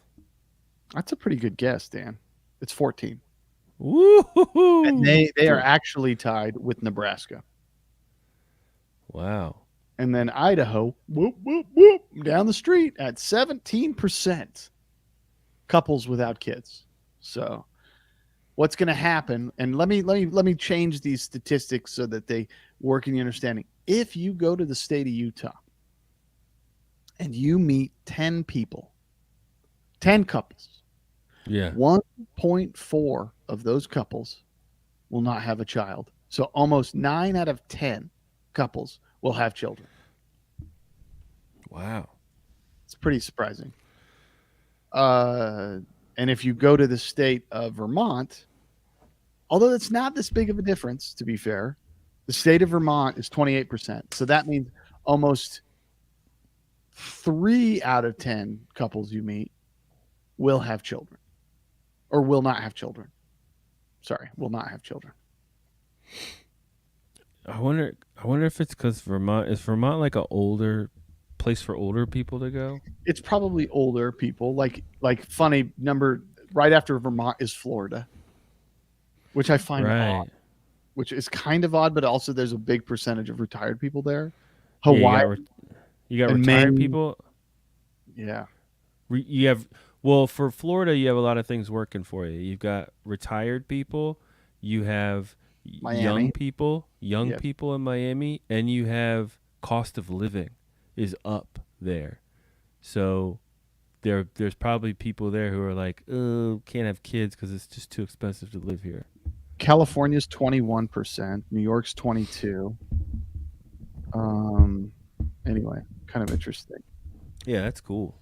That's a pretty good guess, Dan. It's 14. Woo-hoo-hoo. And they are actually tied with Nebraska. Wow. And then Idaho, whoop, whoop, whoop, down the street at 17% couples without kids. So what's going to happen? And let me change these statistics so that they work in your understanding. If you go to the state of Utah and you meet 10 people, 10 couples, Yeah. 1.4 of those couples will not have a child. So almost 9 out of 10 couples will have children. Wow. It's pretty surprising. And if you go to the state of Vermont, although it's not this big of a difference, to be fair, the state of Vermont is 28%. So that means almost 3 out of 10 couples you meet will have children. or will not have children. Sorry, will not have children. I wonder. I wonder if it's because Vermont is Vermont like a older place for older people to go. It's probably older people. Like funny number right after Vermont is Florida, which I find Right. odd. Which is kind of odd, but also there's a big percentage of retired people there. Yeah. Hawaii You got and retired Maine. people. Yeah. You have well for Florida. You have a lot of things working for you. You've got retired people. You have Miami. young Yeah. people in Miami, and you have cost of living is up there. So there's probably people there who are like, oh, can't have kids because it's just too expensive to live here. California's 21%. New York's 22. Anyway, kind of interesting. Yeah, that's cool.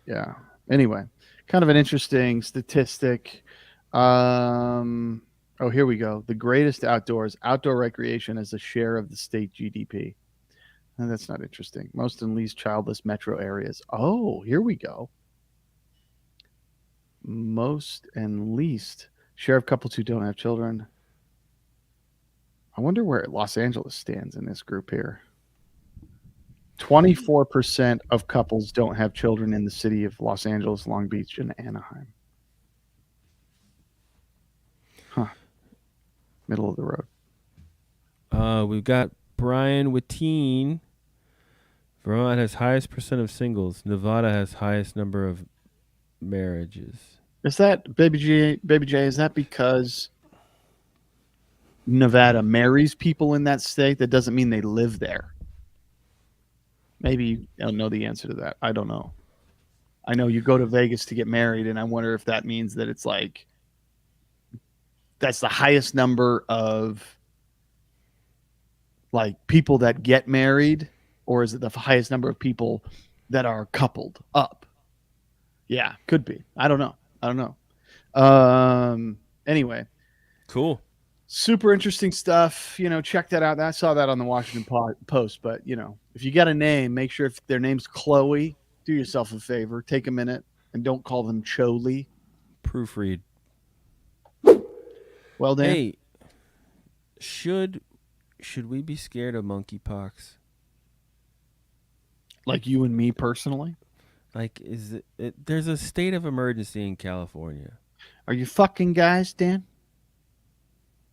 Yeah. Anyway, kind of an interesting statistic. Oh, here we go. The greatest outdoor recreation as a share of the state GDP. And that's not interesting. Most and least childless metro areas. Oh, here we go. Most and least share of couples who don't have children. I wonder where Los Angeles stands in this group here. 24% of couples don't have children in the city of Los Angeles, Long Beach, and Anaheim. Huh. Middle of the road. We've got Brian Watteen. Vermont has highest percent of singles. Nevada has highest number of marriages. Is that Baby J? Baby J? Is that because Nevada marries people in that state? That doesn't mean they live there. Maybe you don't know the answer to that. I don't know. I know you go to Vegas to get married, and I wonder if that means that it's like that's the highest number of like people that get married, or is it the highest number of people that are coupled up? Yeah, could be. I don't know. Anyway, Cool. super interesting stuff. Check that out. I saw that on the Washington Post. But if you got a name, make sure if their name's Chloe, do yourself a favor, take a minute and don't call them Choli. Proofread. Well, Dan, Hey, should we be scared of monkeypox? like you and me personally, Like, is it? There's a state of emergency in California. are you fucking guys, Dan?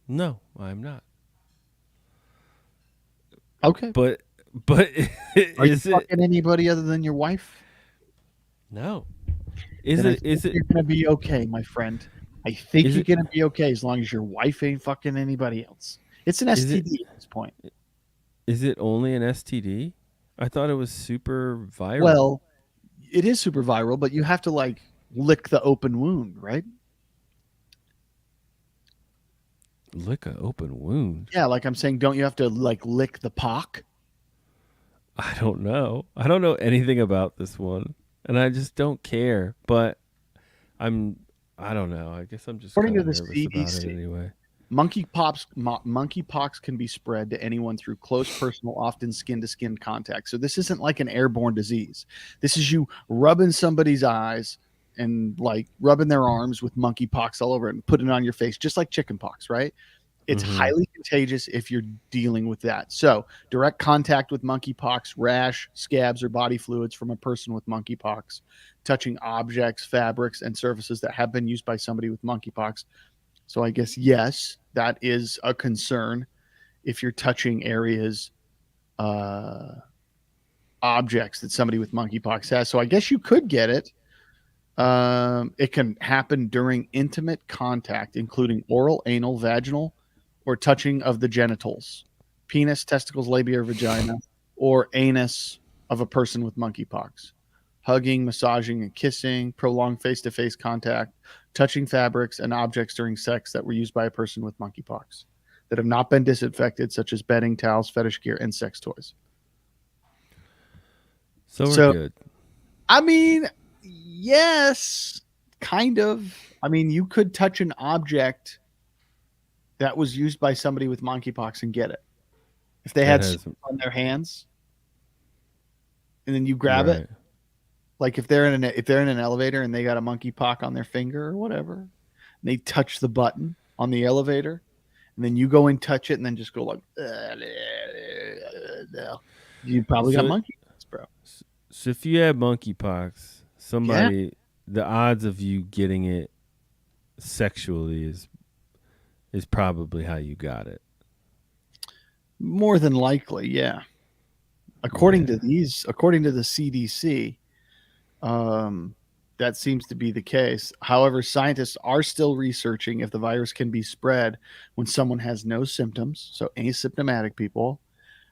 No, I'm not. Okay. But Are you is it? fucking anybody other than your wife? No. Is Then I it? Is think it? You're gonna be okay, my friend. I think Is you're it- gonna be okay as long as your wife ain't fucking anybody else. It's an Is it- STD at this point. Is it only an STD? I thought it was super viral. Well, it is super viral, but you have to like lick the open wound, right? Lick an open wound. Yeah, like I'm saying, don't you have to like lick the pock? I don't know. I don't know anything about this one, and I just don't care. But I don't know. I guess I'm just According kind to of the nervous about CDC, it anyway. Monkeypox can be spread to anyone through close personal, often skin-to-skin contact. So this isn't like an airborne disease. This is you rubbing somebody's eyes and like rubbing their arms with monkeypox all over it and putting it on your face, just like chickenpox, right? It's Mhm. highly contagious if you're dealing with that. So direct contact with monkeypox, rash, scabs, or body fluids from a person with monkeypox, touching objects, fabrics, and surfaces that have been used by somebody with monkeypox. So I guess, yes, that is a concern if you're touching areas, objects that somebody with monkeypox has. So I guess you could get it. It can happen during intimate contact, including oral, anal, vaginal, or touching of the genitals, penis, testicles, labia, or vagina, or anus of a person with monkeypox. Hugging, massaging, and kissing, prolonged face-to-face contact, touching fabrics and objects during sex that were used by a person with monkeypox that have not been disinfected, such as bedding, towels, fetish gear, and sex toys. So we're So- good. I mean, yes, kind of. I mean, you could touch an object that was used by somebody with monkeypox and get it. If they That had has- soap on their hands and then you grab it, Right. Like if they're in an elevator and they got a monkey pox on their finger or whatever, and they touch the button on the elevator, and then you go and touch it, and then just go like, you probably got So, monkeypox, bro. so if you had monkeypox, Yeah, the odds of you getting it sexually is probably how you got it. more than likely, yeah. Yeah. According to the CDC, um, that seems to be the case. However, scientists are still researching if the virus can be spread when someone has no symptoms, so asymptomatic people.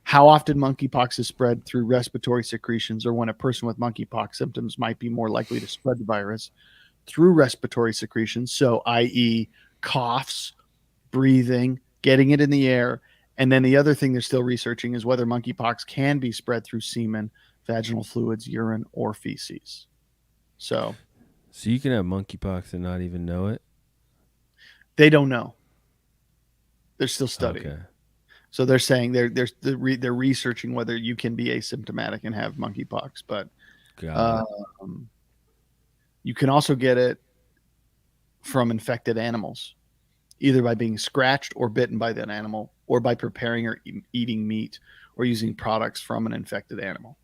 How often monkeypox is spread through respiratory secretions, or when a person with monkeypox symptoms might be more likely to spread the virus through respiratory secretions, so i.e., coughs, breathing, getting it in the air. And then the other thing they're still researching is whether monkeypox can be spread through semen, vaginal fluids, urine, or feces. So So you can have monkeypox and not even know it. they don't know. They're still studying. Okay. So they're saying they're researching whether you can be asymptomatic and have monkeypox, but Got it. um, you can also get it from infected animals, either by being scratched or bitten by that animal, or by preparing or eating meat or using products from an infected animal.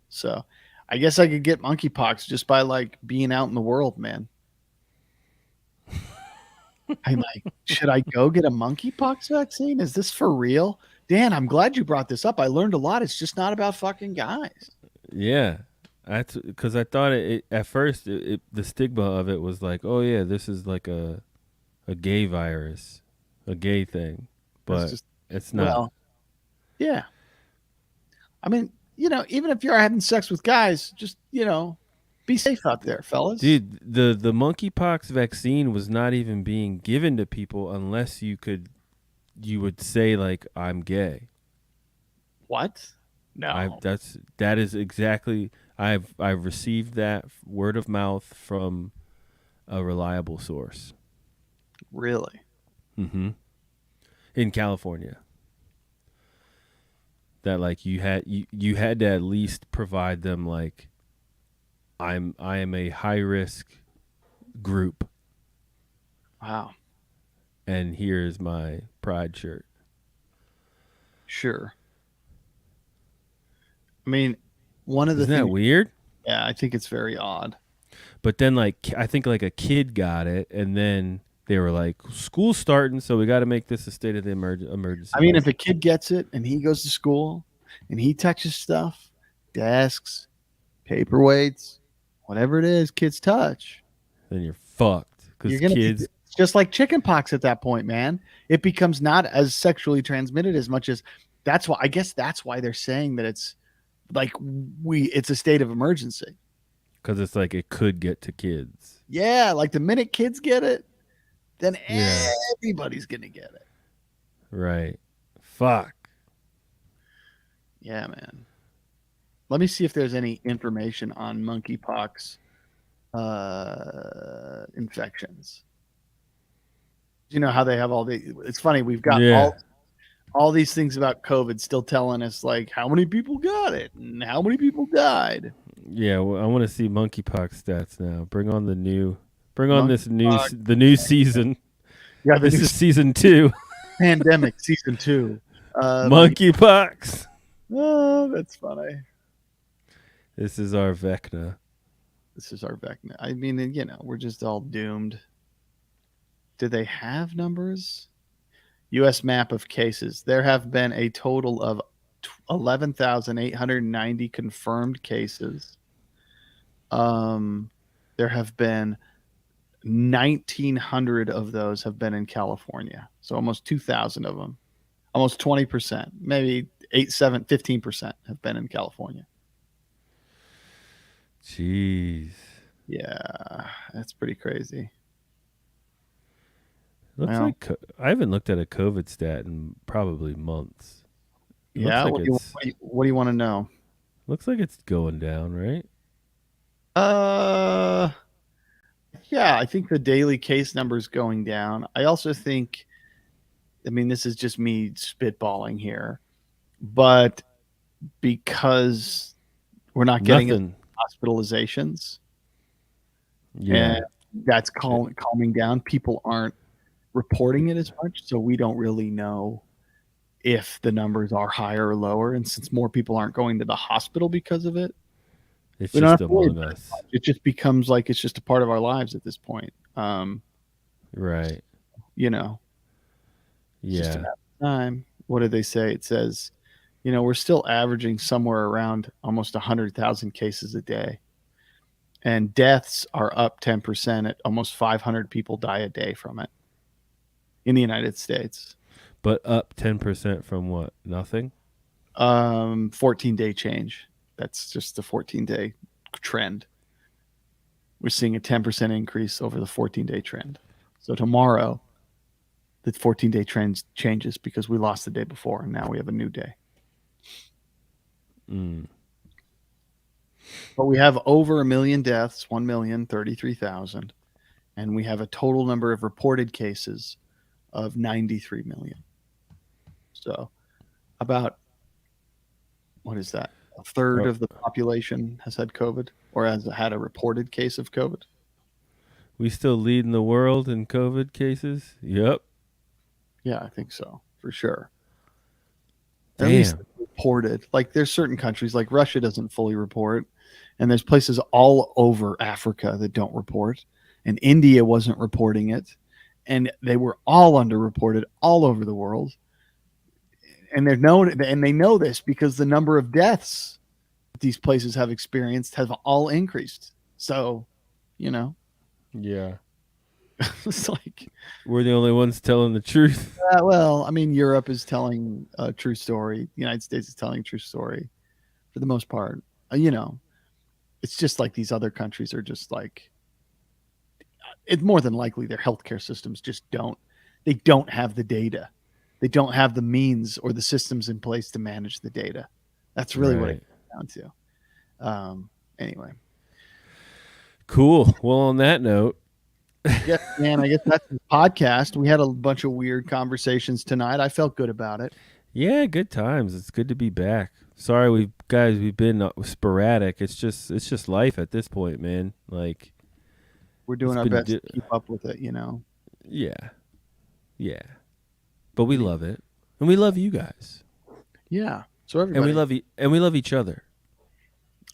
So I guess I could get monkeypox just by like being out in the world, man. I'm like, should I go get a monkeypox vaccine? Is this for real? Dan, I'm glad you brought this up. I learned a lot. It's just not about fucking guys. Yeah. Because I thought at first the stigma of it was like, oh yeah, this is like a gay virus, a gay thing, It's but just, it's not. well, yeah. I mean, even if you're having sex with guys, just, be safe out there, fellas. Dude, the monkeypox vaccine was not even being given to people unless you would say like I'm gay. What? No. That is exactly I've received that word of mouth from a reliable source. Really? Mm-hmm. In California, that like you had to at least provide them like I am a high risk group, Wow. and here's my pride shirt. Sure. I mean, one of the Isn't that things, weird? yeah, I think it's very odd. But then like I think like a kid got it, and then they were like, "School's starting, so we got to make this a state of the emergency." I mean, if a kid gets it and he goes to school and he touches stuff, desks, paperweights, whatever it is kids touch, Then you're fucked you're because going to be kids. it's just like chicken pox at that point, man. It becomes not as sexually transmitted as much as I guess that's why they're saying that it's like it's a state of emergency. Because it's like it could get to kids. Yeah, like the minute kids get it, then Yeah. everybody's going to get it. Right. Fuck. Yeah, man. Let me see if there's any information on monkeypox infections. You know how they have all the? It's funny. We've got Yeah. all these things about COVID still telling us like how many people got it and how many people died. Yeah. Well, I want to see monkeypox stats now. Bring on the new. Bring on Monkeypox. the new season. Yeah, the This new is season 2. pandemic season 2. Monkeypox. Oh, that's funny. This is our Vecna. This is our Vecna. I mean, we're just all doomed. Do they have numbers? U.S. map of cases. There have been a total of 11,890 confirmed cases. There have been 1,900 of those have been in California. So almost 2,000 of them, almost 20%, maybe 15% have been in California. Jeez. Yeah, that's pretty crazy. Looks Well, like I haven't looked at a COVID stat in probably months. yeah. Looks like What do you want to know? looks like it's going down, right? Uh, yeah, I think the daily case number is going down. I also think, I mean, this is just me spitballing here, but because we're not getting Nothing. hospitalizations. Yeah. And that's calming down. People aren't reporting it as much, so we don't really know if the numbers are higher or lower. And since more people aren't going to the hospital because of it, It's we don't just have to worry among about it us. much. It just becomes like it's just a part of our lives at this point. Right. You know, it's just a Yeah. matter of time. What did they say? It says, we're still averaging somewhere around almost 100,000 cases a day. And deaths are up 10% at almost 500 people die a day from it in the United States. But up 10% from what? Nothing? 14-day change. That's just the 14-day trend. We're seeing a 10% increase over the 14-day trend. So tomorrow, the 14-day trend changes because we lost the day before, and now we have a new day. But we have over 1 million deaths, 1,033,000, and we have a total number of reported cases of 93 million. So about, what is that? A third of the population has had COVID or has had a reported case of COVID. We still leading the world in COVID cases? Yep. Yeah, I think so, for sure. Damn. At least reported. Like there's certain countries, like Russia doesn't fully report, and there's places all over Africa that don't report, and India wasn't reporting it, and they were all underreported all over the world. And they're known, and they know this because the number of deaths these places have experienced have all increased. So, Yeah. it's like, We're the only ones telling the truth. well, I mean, Europe is telling a true story. The United States is telling a true story for the most part. It's just like these other countries are just like, it's more than likely their healthcare systems just don't have the data. They don't have the means or the systems in place to manage the data. That's really what it comes down to. Anyway. Cool. Well, on that note, Yes, man, I guess that's the podcast. We had a bunch of weird conversations tonight. I felt good about it. yeah, good times. It's good to be back. Sorry, we've been sporadic. It's just life at this point, man. Like We're doing our best to keep up with it, Yeah. Yeah. But we love it. And we love you guys. Yeah. So everybody. And we love each other.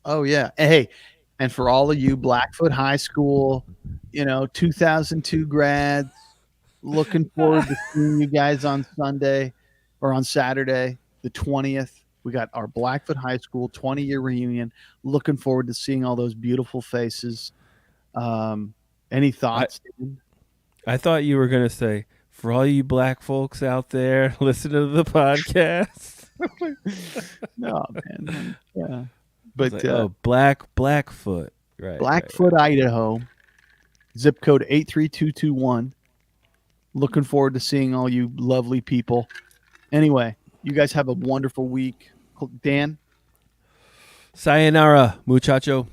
Oh yeah. Hey, and for all of you Blackfoot High School, 2002 grads, looking forward to seeing you guys on Sunday or on Saturday, the 20th. We got our Blackfoot High School 20-year reunion. Looking forward to seeing all those beautiful faces. Any thoughts? I thought you were going to say, for all you black folks out there, listen to the podcast. No, man. Yeah. But Blackfoot. Right. Blackfoot, right. Idaho. Zip code 83221. Looking forward to seeing all you lovely people. Anyway, you guys have a wonderful week. Dan? Sayonara, muchacho.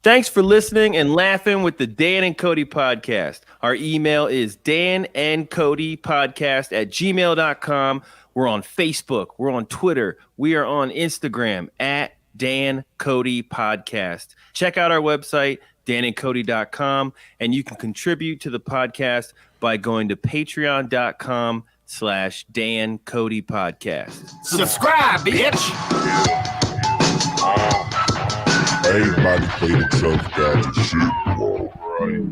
Thanks for listening and laughing with the Dan and Kody podcast. Our email is danandcodypodcast@gmail.com. We're on Facebook. We're on Twitter. We are on Instagram @Dan Kody Podcast. Check out our website, danandcody.com, and you can contribute to the podcast by going to patreon.com/Dan Kody Podcast. Subscribe, bitch! Everybody play themselves down to shit. All right.